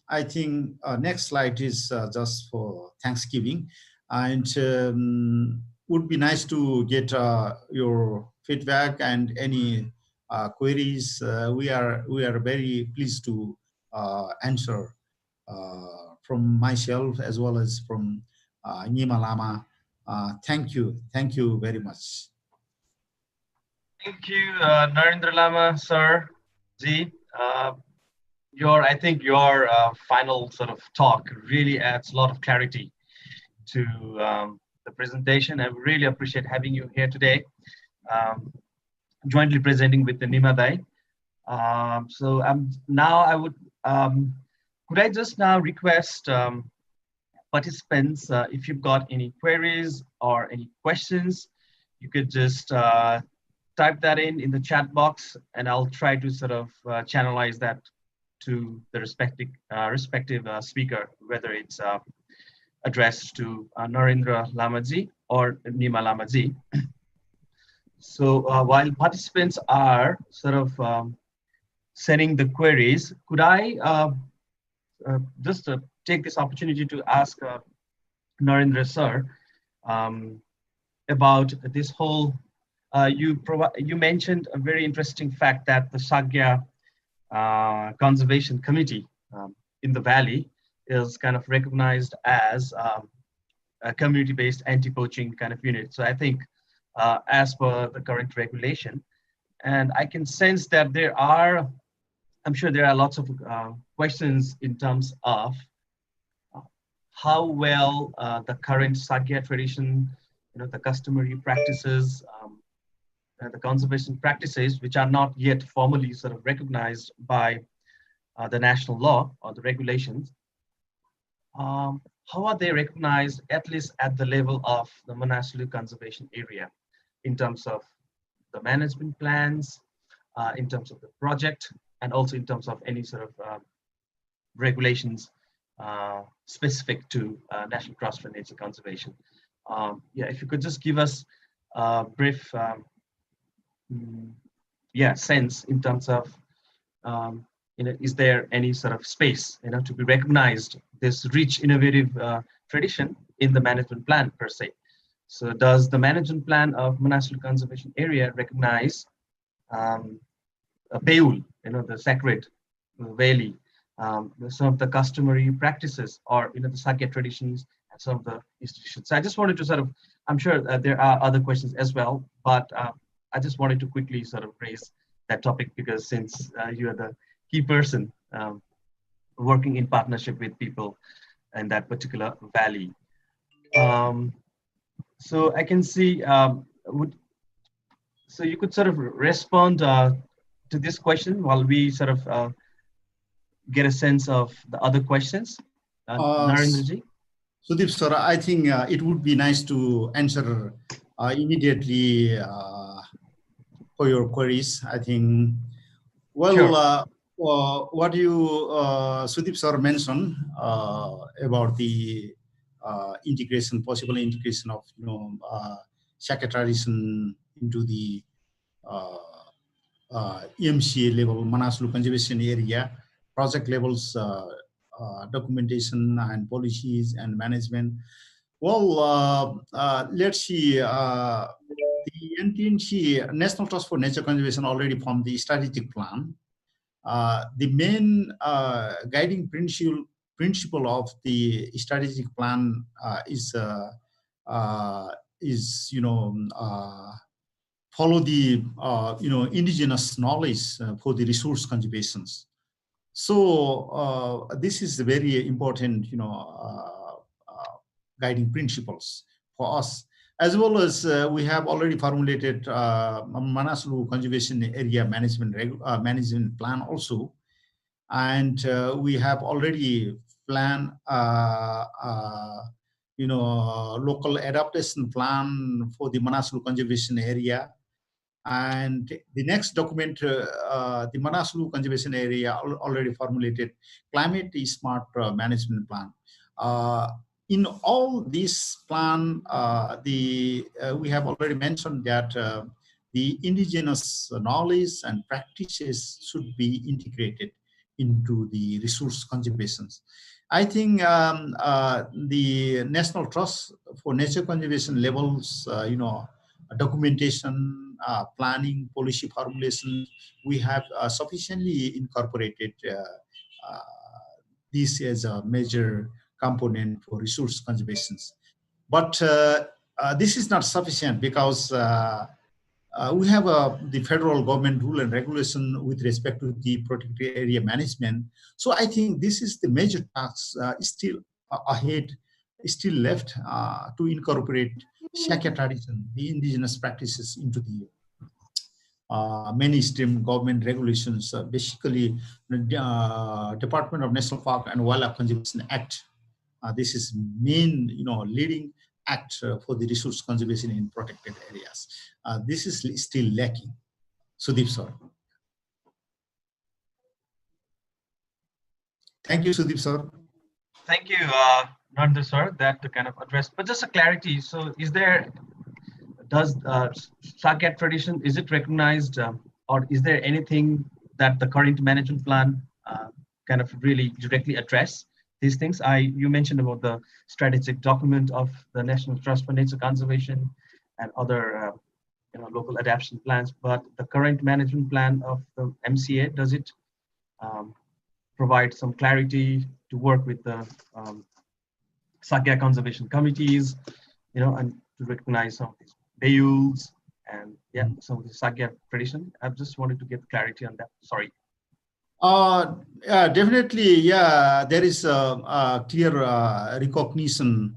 Speaker 4: I think next slide is just for Thanksgiving. And would be nice to get your feedback and any queries. We are very pleased to answer from myself as well as from Nima Lama. Thank you very much.
Speaker 2: Thank you, Narendra Lama, sir. Z. I think your final sort of talk really adds a lot of clarity to the presentation. I really appreciate having you here today, jointly presenting with the Nima Dai. So now I would, could I just now request participants, if you've got any queries or any questions, you could just type that in the chat box, and I'll try to sort of channelize that to the respective speaker, whether it's addressed to Narendra Lamaji or Nima Lamaji. So while participants are sort of sending the queries, could I just take this opportunity to ask Narendra sir about this whole, you mentioned a very interesting fact that the Shagya Conservation Committee in the Valley is kind of recognized as a community-based anti-poaching kind of unit. So I think as per the current regulation, and I can sense that I'm sure there are lots of questions in terms of how well the current Shagya tradition, the customary practices, the conservation practices, which are not yet formally sort of recognized by the national law or the regulations, how are they recognized, at least at the level of the Manasalu Conservation Area, in terms of the management plans, in terms of the project, and also in terms of any sort of regulations specific to National Trust for Nature Conservation? Yeah, if you could just give us a brief sense in terms of is there any sort of space to be recognized this rich innovative tradition in the management plan per se? So does the management plan of Manasalu Conservation Area recognize a Beul, the sacred valley, some of the customary practices, or the Shagya traditions and some of the institutions? So I just wanted to sort of, I'm sure there are other questions as well, but I just wanted to quickly sort of raise that topic, because since you are the key person working in partnership with people in that particular valley. So I can see, so you could sort of respond to this question while we sort of get a sense of the other questions. Narendraji?
Speaker 4: Sudeep sir, I think it would be nice to answer immediately for your queries. I think, well, sure. What you, Sudeep sir, mentioned about the possible integration of Shagya tradition into the MCA level, Manasalu Conservation Area, project levels, documentation and policies and management. Well, let's see. The NTNC, National Trust for Nature Conservation, already formed the strategic plan. The main guiding principle of the strategic plan is follow the indigenous knowledge for the resource conservations. So this is very important, guiding principles for us, as well as we have already formulated Manasalu Conservation Area Management Plan also, and we have already planned local adaptation plan for the Manasalu Conservation Area. And the next document, the Manasalu Conservation Area already formulated climate smart management plan. In all these plan, we have already mentioned that the indigenous knowledge and practices should be integrated into the resource conservations. I think the National Trust for Nature Conservation levels, documentation, planning, policy formulation, we have sufficiently incorporated this as a major component for resource conservations. But this is not sufficient because we have the federal government rule and regulation with respect to the protected area management. So I think this is the major task still ahead, still left to incorporate Shyagya tradition, the indigenous practices into the mainstream government regulations. Basically, the Department of National Park and Wildlife Conservation Act. This is main, leading act for the resource conservation in protected areas. This is still lacking. Sudeep, sir. Thank you, Sudeep, sir.
Speaker 2: Thank you, Narendra, sir, that to kind of address. But just a clarity. So, does Shyagya tradition, is it recognized, or is there anything that the current management plan kind of really directly address these things? You mentioned about the strategic document of the National Trust for Nature Conservation and other local adaptation plans, but the current management plan of the MCA, does it provide some clarity to work with the Shyagya conservation committees, and to recognize some of these bayous and some of the Shyagya tradition? I just wanted to get clarity on that. Sorry.
Speaker 4: Definitely, there is a clear recognition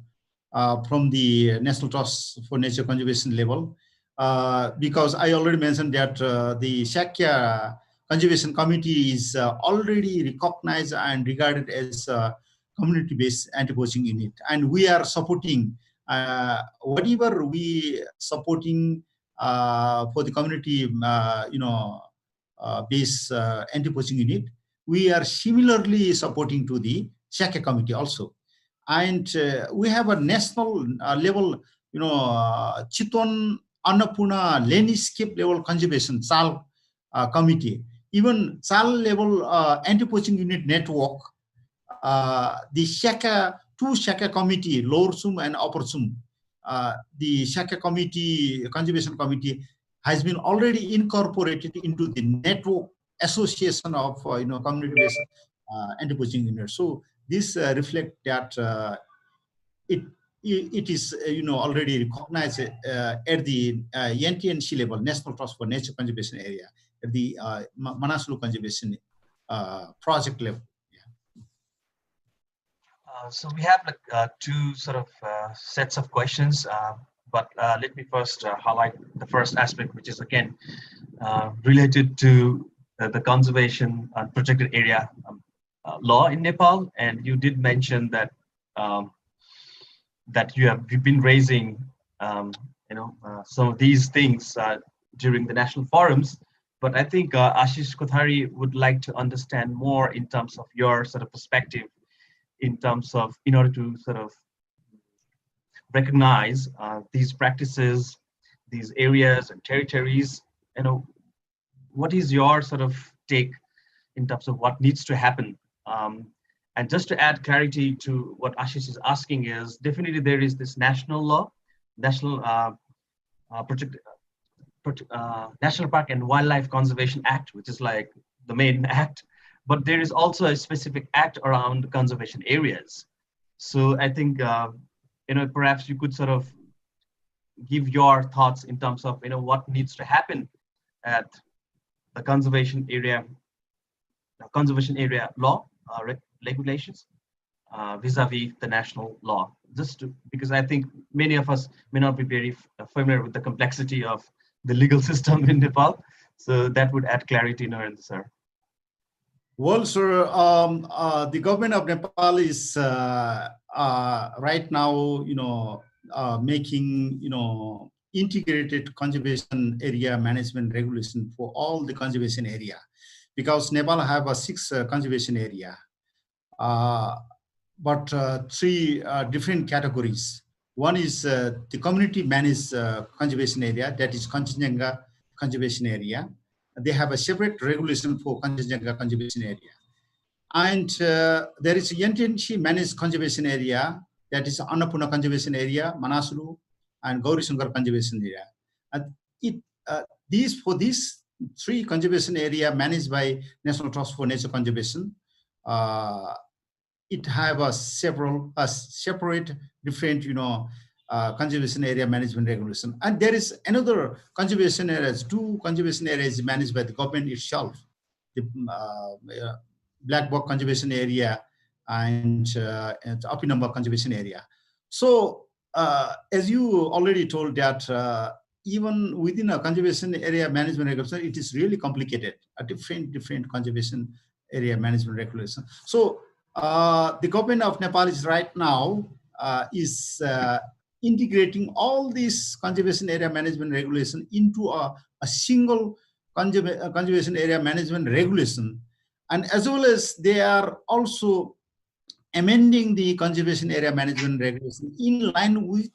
Speaker 4: from the National Trust for Nature Conservation level, because I already mentioned that the Shyagya Conservation Committee is already recognized and regarded as a community-based anti-poaching unit, and we are supporting whatever we supporting for the community, based anti-poaching unit. We are similarly supporting to the Shyagya committee also, and we have a national level, Chiton Annapurna landscape level conservation SAL committee, even SAL level anti-poaching unit network. The two Shyagya committee, Lower Tsum and Upper Tsum, the Shyagya committee, conservation committee, has been already incorporated into the network association of community-based anti-poaching units. So this reflects that it is already recognized at the NTNC level, National Trust for Nature Conservation Area, at the Manasalu Conservation Project level.
Speaker 2: So we have two sort of sets of questions, but let me first highlight the first aspect, which is again related to the conservation and protected area law in Nepal. And you did mention that that you've been raising some of these things during the national forums. But I think Ashish Kothari would like to understand more in terms of your sort of perspective, in terms of, in order to sort of recognize these practices, these areas and territories, what is your sort of take in terms of what needs to happen? And just to add clarity to what Ashish is asking is, definitely there is this national law, National National Park and Wildlife Conservation Act, which is like the main act, but there is also a specific act around conservation areas. So I think, perhaps you could sort of give your thoughts in terms of, what needs to happen at the conservation area conservation area law regulations vis-a-vis the national law. Because I think many of us may not be very familiar with the complexity of the legal system in Nepal. So that would add clarity, Narendra, sir.
Speaker 4: Well, sir, the government of Nepal is right now, making, integrated conservation area management regulation for all the conservation area, because Nepal have a 6 conservation area, but 3 different categories. One is the community managed conservation area, that is Kanchenjunga Conservation Area. They have a separate regulation for Kanchenjunga Conservation Area. And there is NTNC managed conservation area, that is Annapurna Conservation Area, Manasalu, and Gaurisankar Conservation Area. And these 3 conservation area managed by National Trust for Nature Conservation, it have a separate different conservation area management regulation. And there is another conservation areas, 2 conservation areas managed by the government itself, the Black Buck Conservation Area and Apinamba Conservation Area. So as you already told that even within a conservation area management regulation, it is really complicated, a different conservation area management regulation. So the government of Nepal is right now is integrating all these conservation area management regulation into a single conservation area management regulation. And as well as they are also amending the conservation area management regulation in line with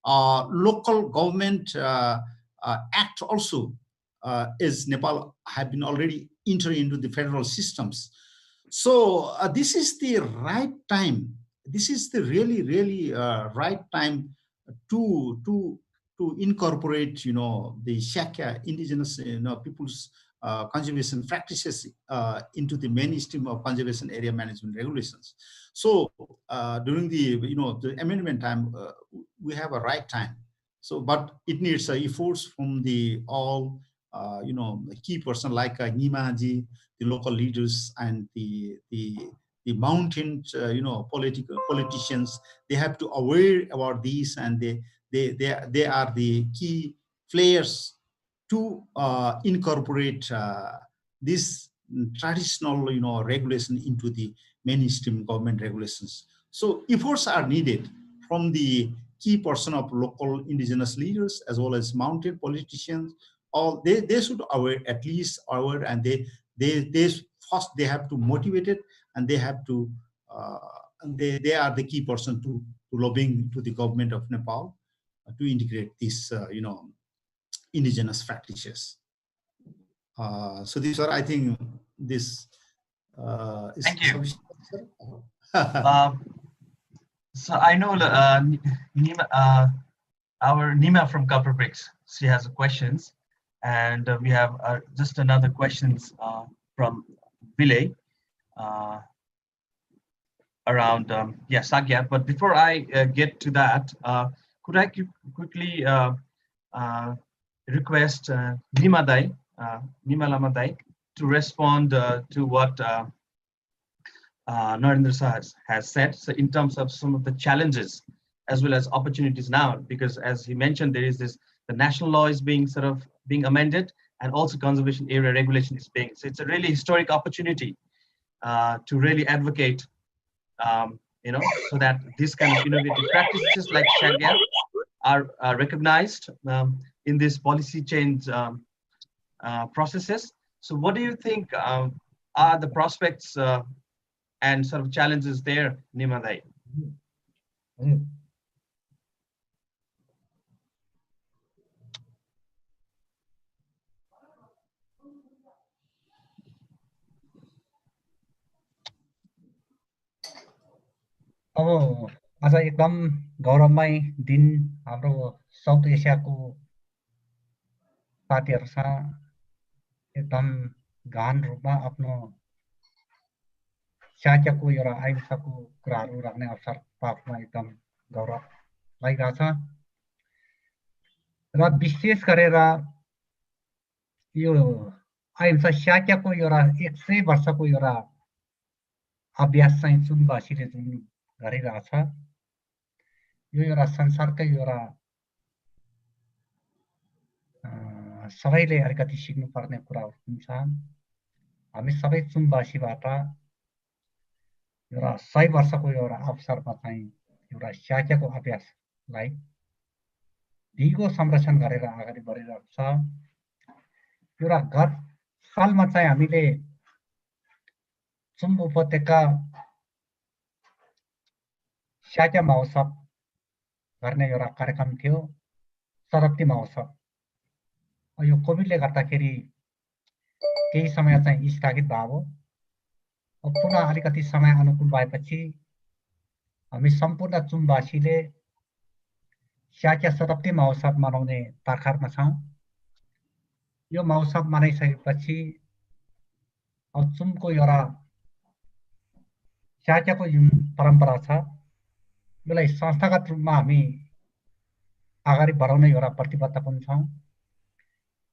Speaker 4: local government act also, as Nepal have been already entering into the federal systems. So this is the right time. This is the really right time to incorporate, the Shyagya indigenous, people's conservation practices into the mainstream of conservation area management regulations. So during the amendment time, we have a right time. So, but it needs efforts from the all key person like Nima ji, the local leaders, and the mountain politicians. They have to aware about these, and they are the key players to incorporate this traditional regulation into the mainstream government regulations. So efforts are needed from the key person of local indigenous leaders as well as mountain politicians. All they should aware, at least aware, and they first they have to motivate it, and they have to they are the key person to lobbying to the government of Nepal to integrate these indigenous practices. So these are, I think, this is.
Speaker 2: Thank you. So I know Nima, our Nima from Copper Bricks, she has questions, and we have just another questions from Vile around Shagya. But before I get to that, could I quickly request Nima Lama to respond to what Narendra has said. So in terms of some of the challenges as well as opportunities now, because as he mentioned, there is the national law is being amended, and also conservation area regulation is being. So it's a really historic opportunity to really advocate, so that this kind of innovative practices like Shagya are recognized in this policy change processes. So what do you think are the prospects and sort of challenges there, Nima Dai?
Speaker 5: अब आज एकदम गौरवमय दिन हाम्रो south एसियाको साथीहरुसँग एकदम गहन रूपमा आफ्नो शाक्यको एउटा अहिंसाको कुराहरू राख्ने अवसर पाएकोमा एकदम गौरव लागिरहेछ र विशेष गरेर यो आइम्सा स्याक्याको एउटा 100 वर्षको एउटा अभ्यास चाहिँ चुमवासीले जुन गरिरहेछ यो एउटा संसारकै एउटा सबैले अलिकति सिक्नुपर्ने कुराहरू हुन्छ। हामी सबै चुमवासीबाट एउटा 100 वर्षको एउटा अवसरमा चाहिँ एउटा स्याक्याको अभ्यासलाई दिगो संरक्षण गरेर अगाडि बढिरहेको छ। एउटा गत सालमा चाहिँ हामीले tsum उपत्यका स्याक्या महोत्सव गर्ने एउटा कार्यक्रम थियो, शताब्दी महोत्सव। यो कोभिडले गर्दाखेरि केही समय चाहिँ स्थगित भयो। पुनः अलिकति समय अनुकूल भएपछि हामी सम्पूर्ण चुमवासीले स्याक्या शताब्दी महोत्सव मनाउने तर्खरमा छौँ। यो महोत्सव मनाइसकेपछि अब चुमको एउटा स्याक्याको जुन परम्परा छ यसलाई संस्थागत रूपमा हामी अगाडि बढाउने एउटा प्रतिबद्ध पनि छौँ।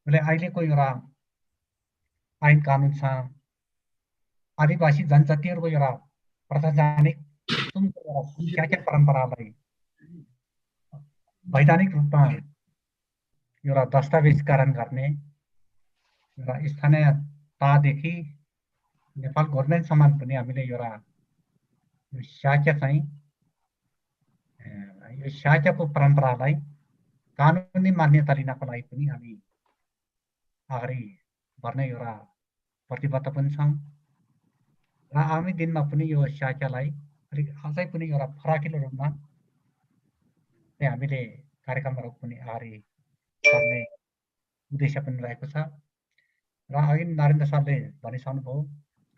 Speaker 5: यसले अहिलेको एउटा ऐन कानुन छ आदिवासी जनजातिहरूको एउटा प्रजातान्त्रिक चुमको एउटा स्याक्या परम्परालाई वैधानिक रूपमा एउटा दस्तावेजीकरण गर्ने एउटा स्थानीय तहदेखि नेपाल गभर्नमेन्टसम्म पनि हामीले एउटा यो स्याक्या चाहिँ यो स्याक्याको परम्परालाई कानुनी मान्यता लिनको लागि पनि हामी अगाडि बढ्ने एउटा प्रतिबद्ध पनि छौँ र आगामी दिनमा पनि यो स्याक्यालाई अलिक अझै पनि एउटा फराकिलो रूपमा हामीले कार्यक्रमहरू पनि अगाडि बढ्ने उद्देश्य पनि रहेको छ। र अघि नरेन्द्र सरले भनिसक्नुभयो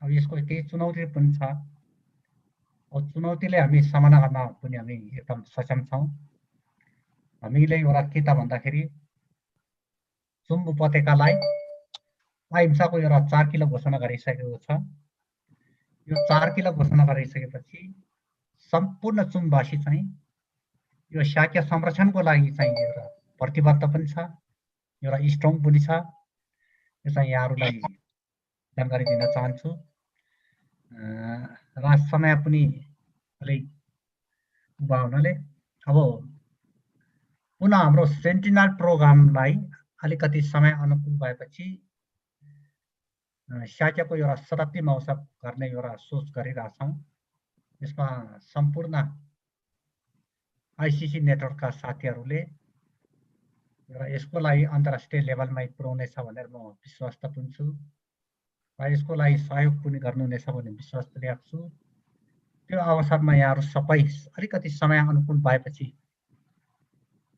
Speaker 5: अब यसको केही चुनौती पनि छ। अब चुनौतीले हामी सामना गर्न पनि हामी एकदम सक्षम छौँ। हामीले एउटा के त भन्दाखेरि tsum उपत्यकालाई अहिंसाको एउटा 4 किलो घोषणा गरिसकेको छ। यो 4 किलो घोषणा गरिसकेपछि सम्पूर्ण चुमवासी चाहिँ यो स्याक्या संरक्षणको लागि चाहिँ एउटा प्रतिबद्ध पनि छ, एउटा स्ट्रङ पनि छ। यो चाहिँ यहाँहरूलाई जानकारी दिन चाहन्छु। र समय पनि अलिक उभा हुनाले अब पुनः हाम्रो सेन्टिनल प्रोग्रामलाई अलिकति समय अनुकूल भएपछि स्याक्याको एउटा शताब्दी महोत्सव गर्ने एउटा सोच गरिरहेछौँ। यसमा सम्पूर्ण आइसिसी नेटवर्कका साथीहरूले र यसको लागि अन्तर्राष्ट्रिय लेभलमा पुर्याउनेछ भनेर म विश्वास पनि छु र यसको लागि सहयोग पनि गर्नुहुनेछ भन्ने विश्वास पनि राख्छु। त्यो अवसरमा यहाँहरू सबै अलिकति समय अनुकूल भएपछि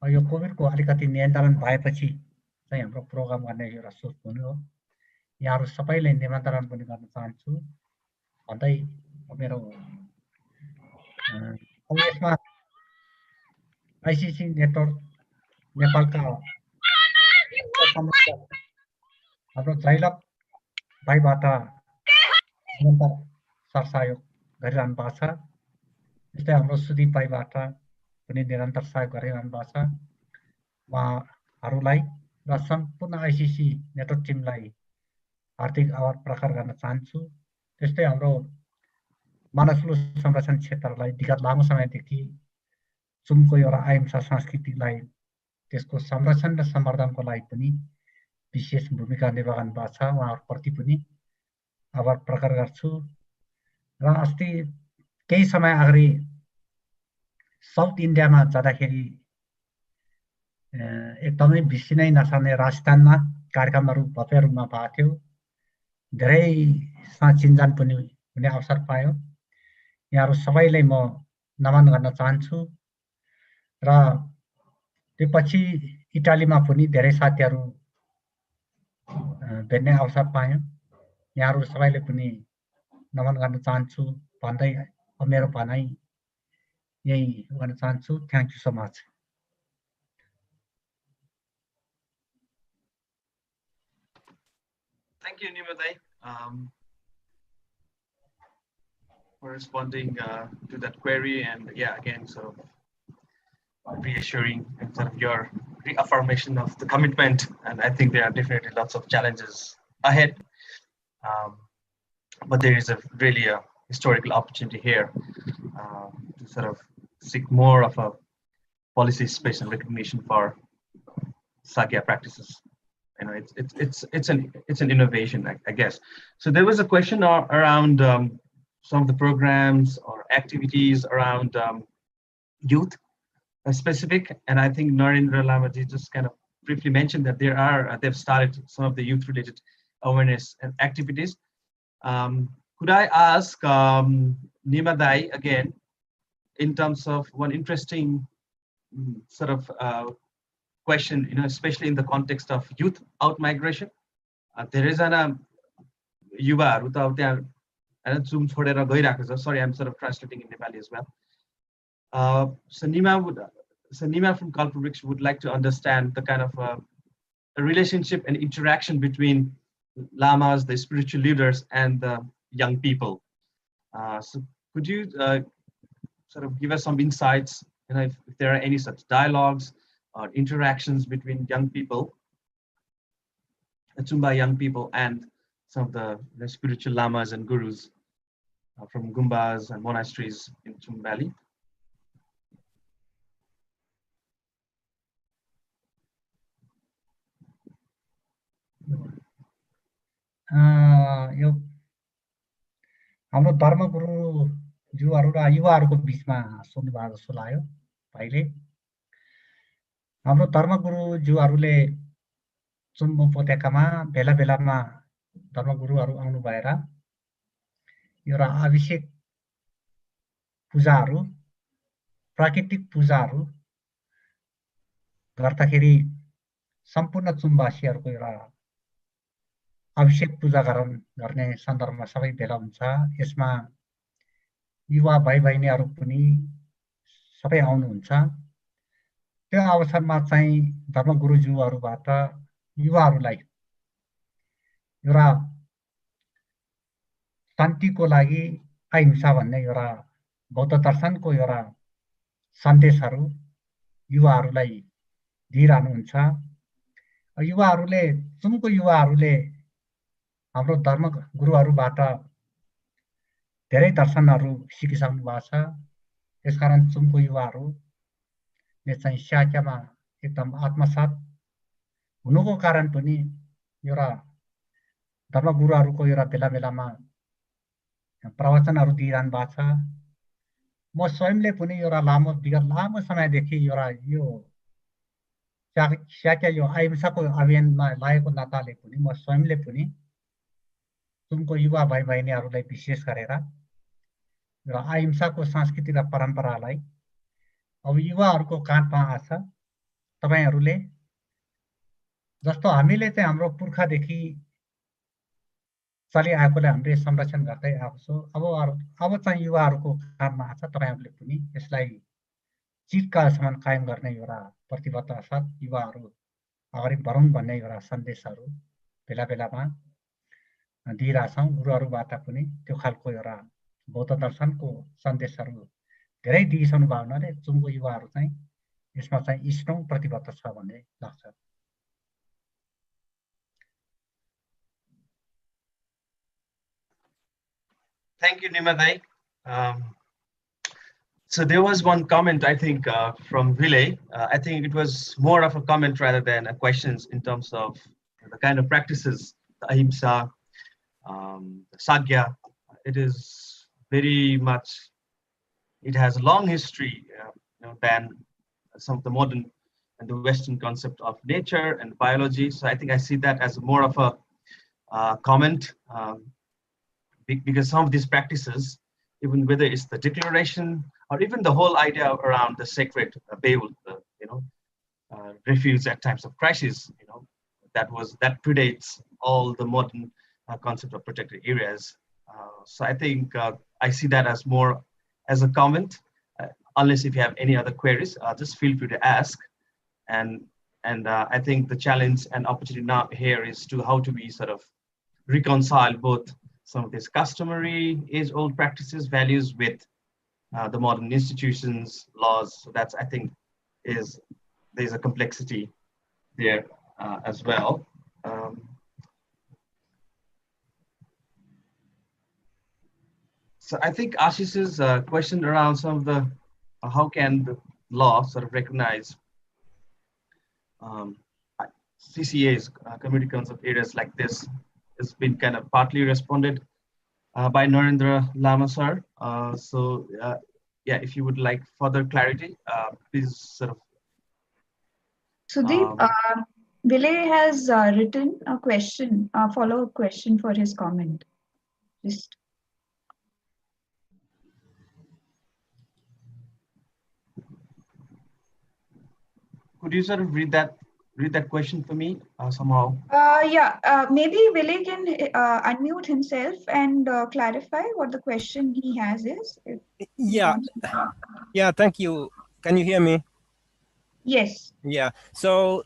Speaker 5: यो कोभिडको अलिकति नियन्त्रण भएपछि चाहिँ हाम्रो प्रोग्राम गर्ने एउटा सोच हुनु हो। यहाँहरू सबैले निमन्त्रण पनि गर्न चाहन्छु भन्दै मेरो अब यसमा आइसिसी नेटवर्क नेपालका हाम्रो जैलक भाइबाट निरन्तर सरसहयोग गरिरहनु भएको छ। जस्तै हाम्रो सुदीप भाइबाट पनि निरन्तर सहयोग गरिरहनु भएको छ। उहाँहरूलाई र सम्पूर्ण आइसिसी नेटवर्क टिमलाई हार्दिक आभार प्रकट गर्न चाहन्छु। त्यस्तै हाम्रो मानसलु संरक्षण क्षेत्रलाई विगत लामो समयदेखि चुमको एउटा अहिंसा संस्कृतिलाई त्यसको संरक्षण र सम्वर्धनको लागि पनि विशेष भूमिका निर्वाह भएको छ। उहाँहरूप्रति पनि आभार प्रकट गर्छु। र अस्ति केही समय अगाडि साउथ इन्डियामा जाँदाखेरि एकदमै बिर्सिनै नसक्ने राजस्थानमा कार्यक्रमहरू भव्य रूपमा भएको थियो। धेरैसँग चिनजान पनि हुने अवसर पायो। यहाँहरू सबैलाई म नमन गर्न चाहन्छु। र त्यसपछि इटालीमा पनि धेरै साथीहरू भेट्ने अवसर पायौँ। यहाँहरू सबैले पनि नमन गर्न चाहन्छु भन्दै मेरो भनाइ यही गर्न चाहन्छु। Thank you so much.
Speaker 2: Thank you, Nima Dai, for responding to that query, and yeah, again, so reassuring and sort of your reaffirmation of the commitment. And I think there are definitely lots of challenges ahead. But there is really a historical opportunity here to sort of seek more of a policy space and recognition for Shagya practices. You know, it's an innovation, I guess. So there was a question around some of the programs or activities around youth specific, and I think Narendra Lama just kind of briefly mentioned that they've started some of the youth-related awareness and activities. Could I ask Nima Dai again, in terms of one interesting sort of question, you know, especially in the context of youth out migration. There is an युवाहरू त अब त्यहाँ हैन जुम छोडेर गइराको छ. Sorry, I'm sort of translating in Nepali as well. So Nima from Kalpurix would like to understand the kind of a relationship and interaction between lamas, the spiritual leaders, and the young people. So could you sort of give us some insights, you know, if there are any such dialogues or interactions between young people, the Tsumba young people, and some of the spiritual lamas and gurus from Gumbas and monasteries in Tsum Valley?
Speaker 5: यो हाम्रो धर्मगुरुज्यूहरू र युवाहरूको बिचमा सोध्नुभएको जस्तो लाग्यो भाइले. हाम्रो धर्मगुरुज्यूहरूले चुम उपत्यकामा बेला बेलामा धर्मगुरुहरू आउनु भएर एउटा अभिषेक पूजाहरू, प्राकृतिक पूजाहरू गर्दाखेरि सम्पूर्ण चुमवासीहरूको एउटा अभिषेक पूजा गर्ने सन्दर्भमा सबै भेला हुन्छ. यसमा युवा भाइ बहिनीहरू पनि सबै आउनुहुन्छ. त्यो अवसरमा चाहिँ धर्मगुरुज्यूहरूबाट युवाहरूलाई एउटा शान्तिको लागि अहिंसा भन्ने एउटा बौद्ध दर्शनको एउटा सन्देशहरू युवाहरूलाई दिइरहनुहुन्छ. युवाहरूले, चुमको युवाहरूले हाम्रो धर्मगुरुहरूबाट धेरै दर्शनहरू सिकिसक्नु भएको छ. त्यसकारण चुमको युवाहरूले चाहिँ स्याक्यामा एकदम आत्मसात हुनुको कारण पनि एउटा धर्मगुरुहरूको एउटा बेला बेलामा प्रवचनहरू दिइरहनु भएको छ. म स्वयंले पनि एउटा विगत लामो समयदेखि एउटा यो स्याक्या यो अहिंसाको अभियानमा लागेको नाताले पनि म स्वयंले पनि चुमको युवा भाइ बहिनीहरूलाई विशेष गरेर र अहिंसाको संस्कृति र परम्परालाई अब युवाहरूको काँधमा आछ. तपाईहरूले जस्तो हामीले चाहिँ हाम्रो पुर्खादेखि चलिआएकोले हामीले संरक्षण गर्दै आएको छौँ. अब चाहिँ युवाहरूको काँधमा आछ. तपाईहरूले पनि यसलाई चिरकालसम्म कायम गर्ने एउटा प्रतिबद्धता साथ युवाहरू अगाडि बढौँ भन्ने एउटा सन्देशहरू बेला बेलामा दिइरहेछौँ. गुरुहरूबाट पनि त्यो खालको एउटा बौद्ध दर्शनको सन्देशहरू धेरै दिइसक्नु भएको हुनाले चुमको युवाहरू चाहिँ यसमा चाहिँ स्ट्रङ प्रतिबद्ध छ भन्ने लाग्छ.
Speaker 2: Thank you, Nima Dai. So there was one comment, I think, from Vile. I think it was more of a comment rather than a question in terms of the kind of practices, the AHIMSA, the Shagya. It is very much, it has a long history than some of the modern and the Western concept of nature and biology. So I think I see that as more of a comment, because some of these practices, even whether it's the declaration or even the whole idea around the sacred Beul, refuge at times of crisis, that predates all the modern concept of protected areas. So I think I see that as more as a comment. Unless if you have any other queries, just feel free to ask. And I think the challenge and opportunity now here is to how to be sort of reconcile both some of these customary age-old practices, values with the modern institutions, laws. So that's, I think, there's a complexity there as well. So I think Ashish's question around some of the how can the law sort of recognize CCAs, community conserved areas like this, has been kind of partly responded by Narendra Lama sir. Yeah, if you would like further clarity, please sort of.
Speaker 1: Sudeep, Vile has written a question, a follow-up question for his comment. Just
Speaker 2: Could you sort of read that question for me somehow?
Speaker 1: maybe Vile can unmute himself and clarify what the question he has is.
Speaker 6: Yeah. Yeah, thank you. Can you hear me?
Speaker 1: Yes.
Speaker 6: Yeah. So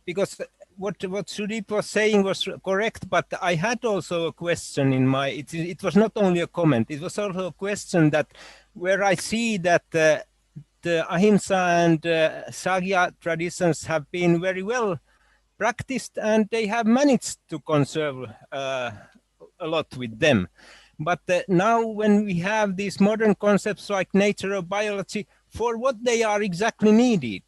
Speaker 6: because what Sudeep was saying was correct, but I had also a question in my. It was not only a comment. It was also a question that where I see that the AHIMSA and Shyagya traditions have been very well practiced, and they have managed to conserve a lot with them. But now when we have these modern concepts like nature or biology, for what they are exactly needed?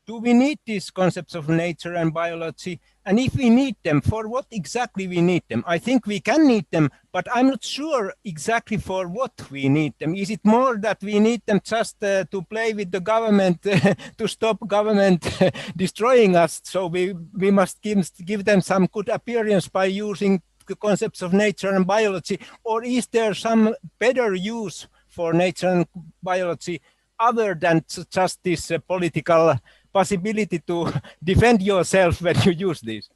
Speaker 6: Do we need these concepts of nature and biology? And if we need them, for what exactly we need them? I think we can need them, but I'm not sure exactly for what we need them. Is it more that we need them just to play with the government, to stop government destroying us? So we must give them some good appearance by using the concepts of nature and biology, or is there some better use for nature and biology other than just this political possibility to defend yourself when you use this?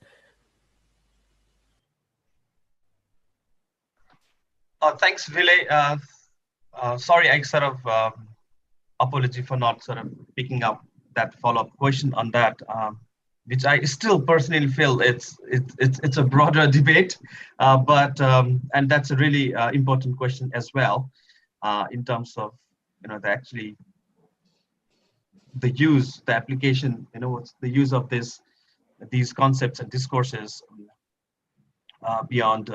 Speaker 2: Thanks, Vile. Sorry, I sort of apology for not sort of picking up that follow-up question on that, which I still personally feel it's a broader debate, and that's a really important question as well, in terms of the use, the application, what's the use of these concepts and discourses beyond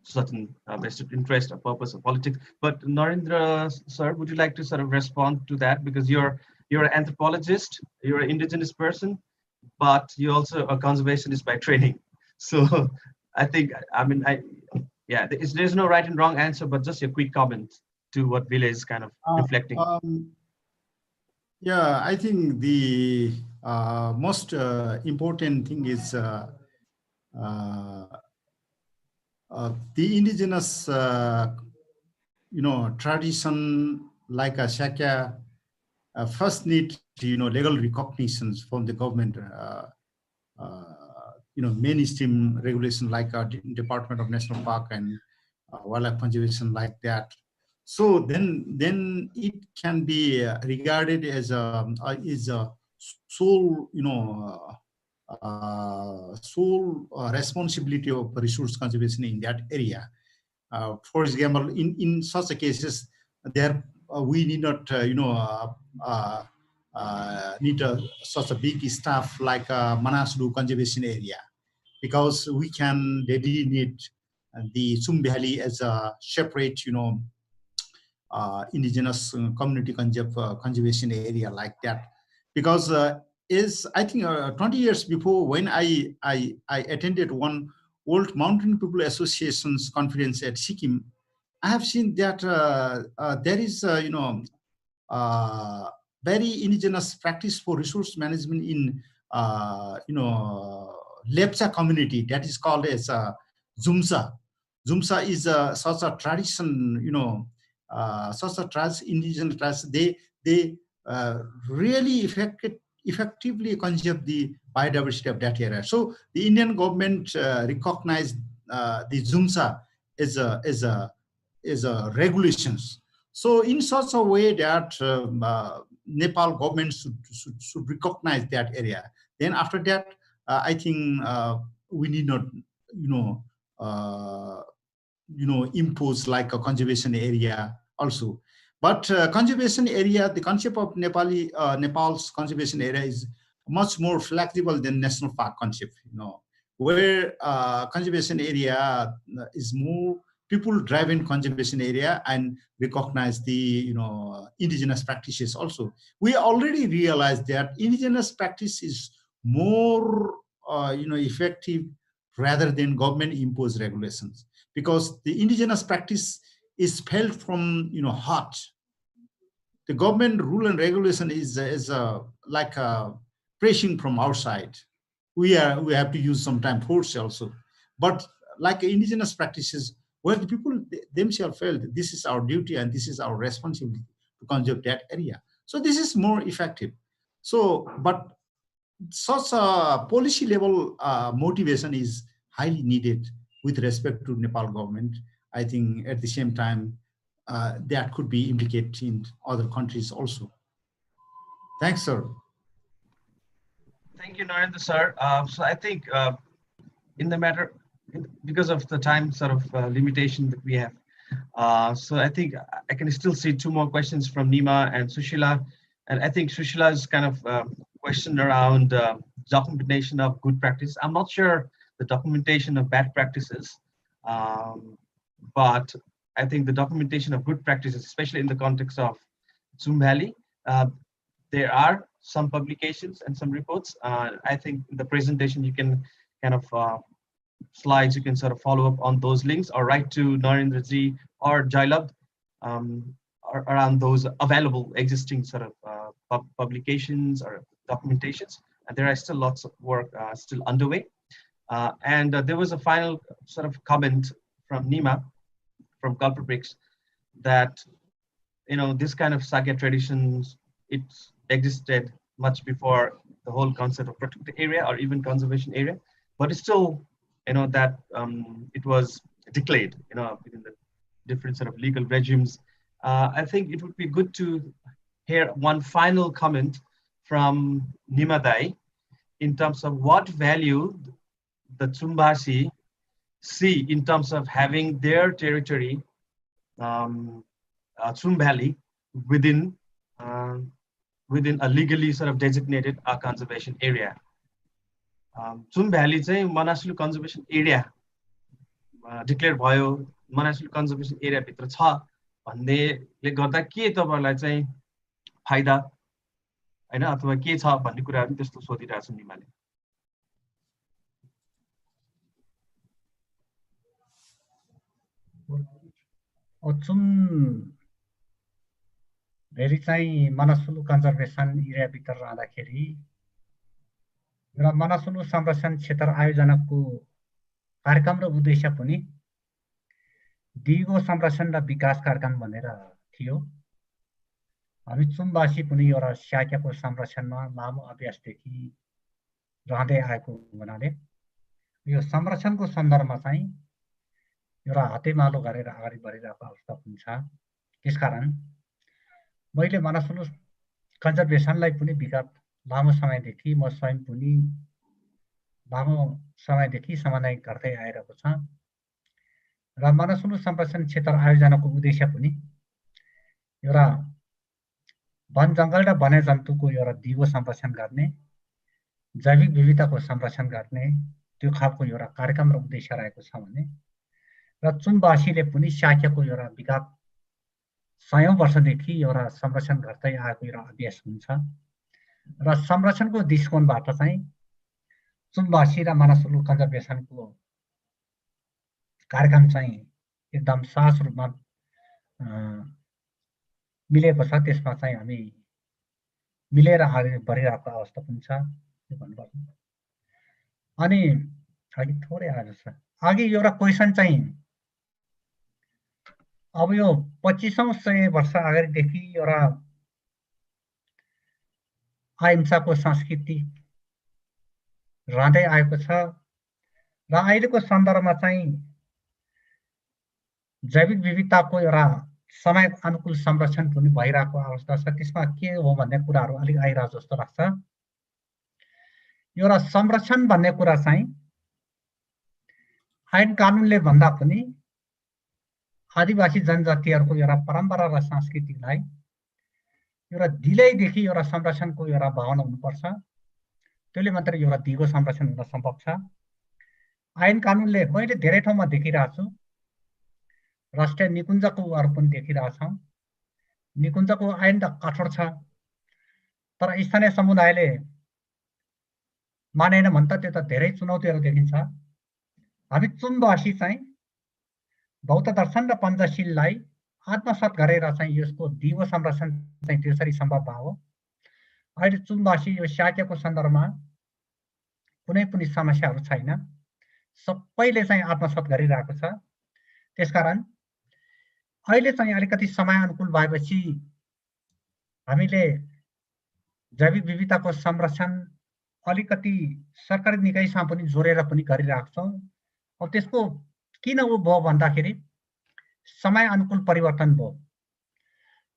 Speaker 2: certain vested interest or purpose of politics. But Narendra, sir, would you like to sort of respond to that? Because you're an anthropologist, you're an indigenous person, but you're also a conservationist by training. So I think, there's no right and wrong answer, but just a quick comment to what Vile is kind of reflecting.
Speaker 4: Yeah, I think the most important thing is the indigenous, tradition like a Shyagya first need, legal recognitions from the government, mainstream regulation like Department of National Park and Wildlife Conservation like that. So then it can be regarded as a sole, sole responsibility of resource conservation in that area. For example, in such cases, there we need not, need such a big staff like Manasalu Conservation Area, because we can delineate the Tsum Valley as a separate, indigenous community conservation area like that. Because I think 20 years before, when I attended one World Mountain People Association's conference at Sikkim, I have seen that there is, very indigenous practice for resource management in, Lepcha community that is called as Zumsa. Zumsa is such a tradition, such a indigenous tradition. They really effectively conserve the biodiversity of that area. So the Indian government recognized the Zumsa as a regulations. So in such a way that Nepal government should recognize that area. Then after that, I think we need not, impose like a conservation area also. But conservation area, the concept of Nepal's conservation area is much more flexible than national park concept, where conservation area is more people-driven conservation area and recognize the indigenous practices also. We already realized that indigenous practice is more effective rather than government-imposed regulations, because the indigenous practice is felt from heart. The government rule and regulation is like pressing from outside. We have to use sometimes force also, but like indigenous practices, where the people themselves felt this is our duty and this is our responsibility to conserve that area. So this is more effective. So, but such a policy level motivation is highly needed with respect to Nepal government. I think at the same time, that could be implicated in other countries also. Thanks, sir.
Speaker 2: Thank you, Narendra, sir. So I think in the matter, because of the time sort of limitation that we have, so I think I can still see two more questions from Nima and Sushila. And I think Sushila's kind of question around documentation of good practice. I'm not sure the documentation of bad practices, but I think the documentation of good practices, especially in the context of Tsum Valley, there are some publications and some reports. I think in the presentation you can kind of slides, you can sort of follow up on those links or write to Narendra ji or Jailab around those available existing sort of publications or documentations. And there are still lots of work still underway. And there was a final sort of comment from Nima from Culperbricks that this kind of Shyagya traditions, it existed much before the whole concept of protected area or even conservation area, but it's still that it was declared within the different sort of legal regimes. I think it would be good to hear one final comment from Nima Dai in terms of what value the Tsumbasi see in terms of having their territory, Tsum Valley, within a legally sort of designated conservation area. Tsum Valley चाहिँ Manasalu Conservation Area declare भयो, Manasalu Conservation Area भित्र छ भन्नेले गर्दा के तपाईहरुलाई चाहिँ फाइदा हैन अथवा के छ भन्ने कुराहरु त्यस्तो सोधिरहेको छ निमाले।
Speaker 5: Tsum Valley चाहिँ Manasalu Conservation Area भित्र रहँदाखेरि र Manasalu संरक्षण क्षेत्र आयोजनाको कार्यक्रम र उद्देश्य पनि दिगो संरक्षण र विकास कार्यक्रम भनेर थियो। हामी Tsumबासी पनि एउटा Shyagyaको संरक्षणमा लामो अभ्यासदेखि रहँदै आएको हुनाले यो संरक्षणको सन्दर्भमा चाहिँ एउटा हातेमालो गरेर अगाडि बढिरहेको अवस्था पनि छ। त्यसकारण मैले Manasalu कन्जर्भेसनलाई पनि विगत लामो समयदेखि म स्वयं पनि लामो समयदेखि समन्वय गर्दै आइरहेको छ र Manasalu संरक्षण क्षेत्र आयोजनाको उद्देश्य पनि एउटा वन जंगल र वन्यजन्तुको एउटा दिगो संरक्षण गर्ने, जैविक विविधताको संरक्षण गर्ने त्यो खालको एउटा कार्यक्रम र उद्देश्य रहेको छ भने र Tsumबासीले पनि Shyagyaको एउटा विगत सयौं वर्षदेखि एउटा संरक्षण गर्दै आएको एउटा अभ्यास हुन्छ र संरक्षणको दृष्टिकोणबाट चाहिँ Tsumबासी र Manasalu कन्जर्भेसनको कार्यक्रम चाहिँ एकदम सहज रूपमा मिलेको छ। त्यसमा चाहिँ हामी मिलेर अगाडि बढिरहेको अवस्था पनि छ भन्नुपर्छ। अनि अघि थोरै आएको छ, अघि एउटा क्वेशन चाहिँ अब यो 25औं सय वर्ष अगाडिदेखि एउटा अहिंसाको संस्कृति रहँदै आएको छ र अहिलेको सन्दर्भमा चाहिँ जैविक विविधताको एउटा समय अनुकूल संरक्षण पनि भइरहेको अवस्था छ। त्यसमा के हो भन्ने कुराहरु अलि आइरहेको जस्तो लाग्छ। एउटा संरक्षण भन्ने कुरा चाहिँ ऐन कानुनले भन्दा पनि आदिवासी जनजातिहरुको एउटा परम्परा र संस्कृतिलाई एउटा दिलैदेखि एउटा संरक्षणको एउटा भावना हुनुपर्छ। त्यसले मात्र एउटा दिगो संरक्षण हुन सम्भव छ। ऐन कानुनले मैले धेरै ठाउँमा देखिरहेको छु राष्ट्रिय निकुञ्जको वर पनि देखिरहेछौँ। निकुञ्जको ऐन त कठोर छ, तर स्थानीय समुदायले मानेन भने त त्यो त धेरै चुनौतीहरू देखिन्छ। हामी चुम्बासी चाहिँ बौद्ध दर्शन र पञ्चशीललाई आत्मसात गरेर चाहिँ यसको दिगो संरक्षण चाहिँ त्यसरी सम्भव भयो। अहिले चुम्बासी यो शाक्यको सन्दर्भमा कुनै पनि समस्याहरू छैन, सबैले चाहिँ आत्मसात गरिरहेको छ। त्यसकारण अहिले चाहिँ अलिकति समय अनुकूल भएपछि हामीले जैविक विविधताको संरक्षण अलिकति सरकारी निकायसँग पनि जोडेर पनि गरिरहेको छौँ। अब त्यसको किन उ भयो भन्दाखेरि समय अनुकूल परिवर्तन भयो।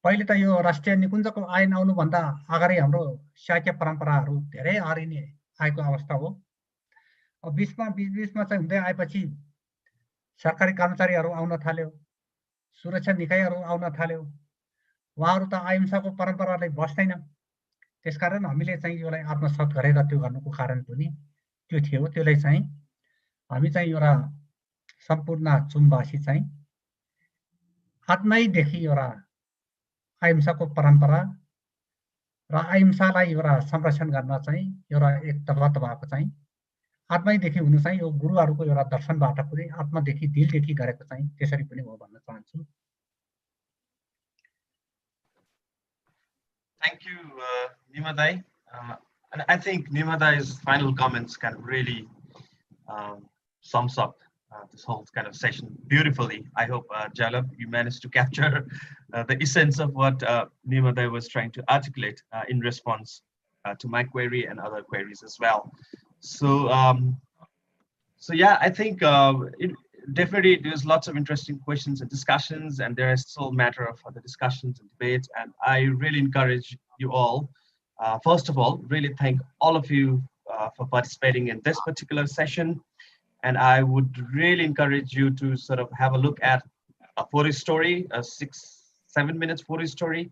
Speaker 5: पहिले त यो राष्ट्रिय निकुञ्जको ऐन आउनुभन्दा अगाडि हाम्रो शाक्य परम्पराहरू धेरै हरिने आएको अवस्था हो। अब बिचमा चाहिँ हुँदै आएपछि सरकारी कर्मचारीहरू आउन थाल्यो, सुरक्षा निकायहरू आउन थाल्यो। उहाँहरू त अहिंसाको परम्परालाई बस्दैन। त्यसकारण हामीले चाहिँ यसलाई आत्मसात गरेर त्यो गर्नुको कारण पनि त्यो थियो। त्यसलाई चाहिँ हामी चाहिँ एउटा सम्पूर्ण चुम्बासी चाहिँ आत्मैदेखि एउटा अहिंसाको परम्परा र अहिंसालाई एउटा संरक्षण गर्न चाहिँ एउटा एकताबद्ध भएको चाहिँ आत्मैदेखि हुनु चाहिँ यो गुरुहरूको एउटा दर्शनबाट पनि आत्मादेखि दिलदेखि गरेको चाहिँ त्यसरी पनि हो भन्न चाहन्छु।
Speaker 2: Thank you, Nima Dai. And I think Nima Dai's final comments kind of really sums up this whole kind of session beautifully. I hope, Jalab, you managed to capture the essence of what Nima Dai was trying to articulate in response to my query and other queries as well. So, so yeah, I think definitely there's lots of interesting questions and discussions, and there is still matter of further discussions and debates. And I really encourage you all, first of all, really thank all of you for participating in this particular session. And I would really encourage you to sort of have a look at a photo story, a 6-7 minutes photo story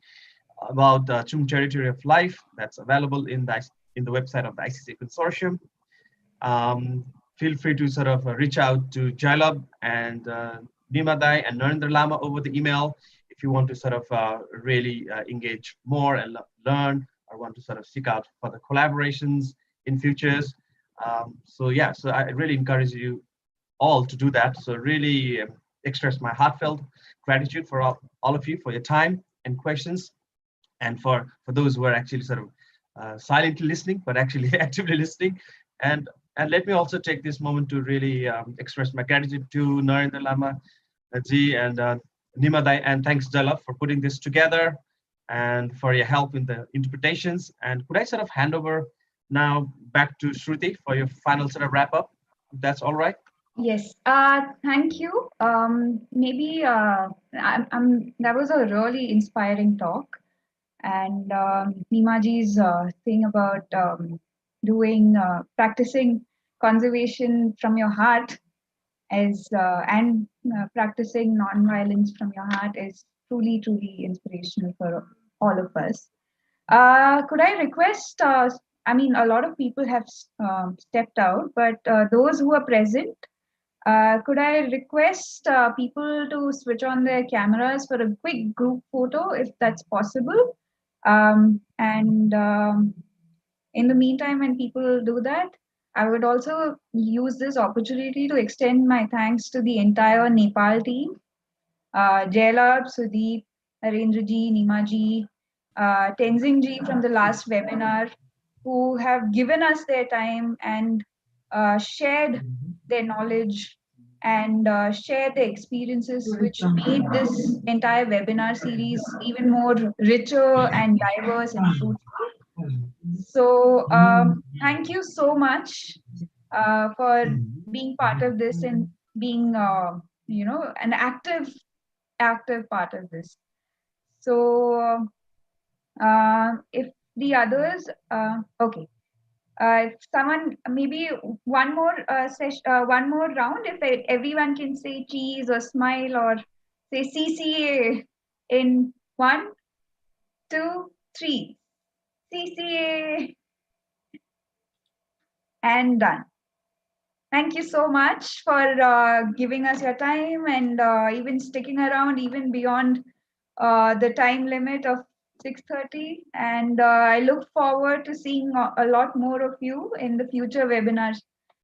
Speaker 2: about the Tsum Territory of Life that's available in the website of the ICCA Consortium. Feel free to sort of reach out to Jalab and Nima Dai and Narendra Lama over the email if you want to sort of really engage more and learn, or want to sort of seek out further collaborations in futures. So yeah, so I really encourage you all to do that. So really express my heartfelt gratitude for all of you for your time and questions, and for those who are actually sort of silently listening, but actually actively listening. And let me also take this moment to really express my gratitude to Narendra Lama ji and Nima Dai, and thanks Jalab for putting this together and for your help in the interpretations. And could I sort of hand over now back to Shruti for your final sort of wrap up, if that's all right?
Speaker 1: Yes, thank you. Maybe that was a really inspiring talk. And Nimaji's thing about practicing conservation from your heart is and practicing non-violence from your heart is truly, truly inspirational for all of us. Could I request, I mean, a lot of people have stepped out, but those who are present, could I request people to switch on their cameras for a quick group photo, if that's possible? In the meantime, when people do that, I would also use this opportunity to extend my thanks to the entire Nepal team, Jailab, Sudeep, Narendra ji, Nima ji, Tenzing ji from the last webinar, who have given us their time and shared their knowledge and shared their experiences, which made this entire webinar series even more richer and diverse and fruitful. So thank you so much for being part of this and being, an active part of this. So if the others, okay. If someone, maybe one more one more round, if everyone can say cheese or smile or say CCA in 1, 2, 3. CCA, and done. Thank you so much for giving us your time and even sticking around even beyond the time limit of 6:30. And I look forward to seeing a lot more of you in the future webinars.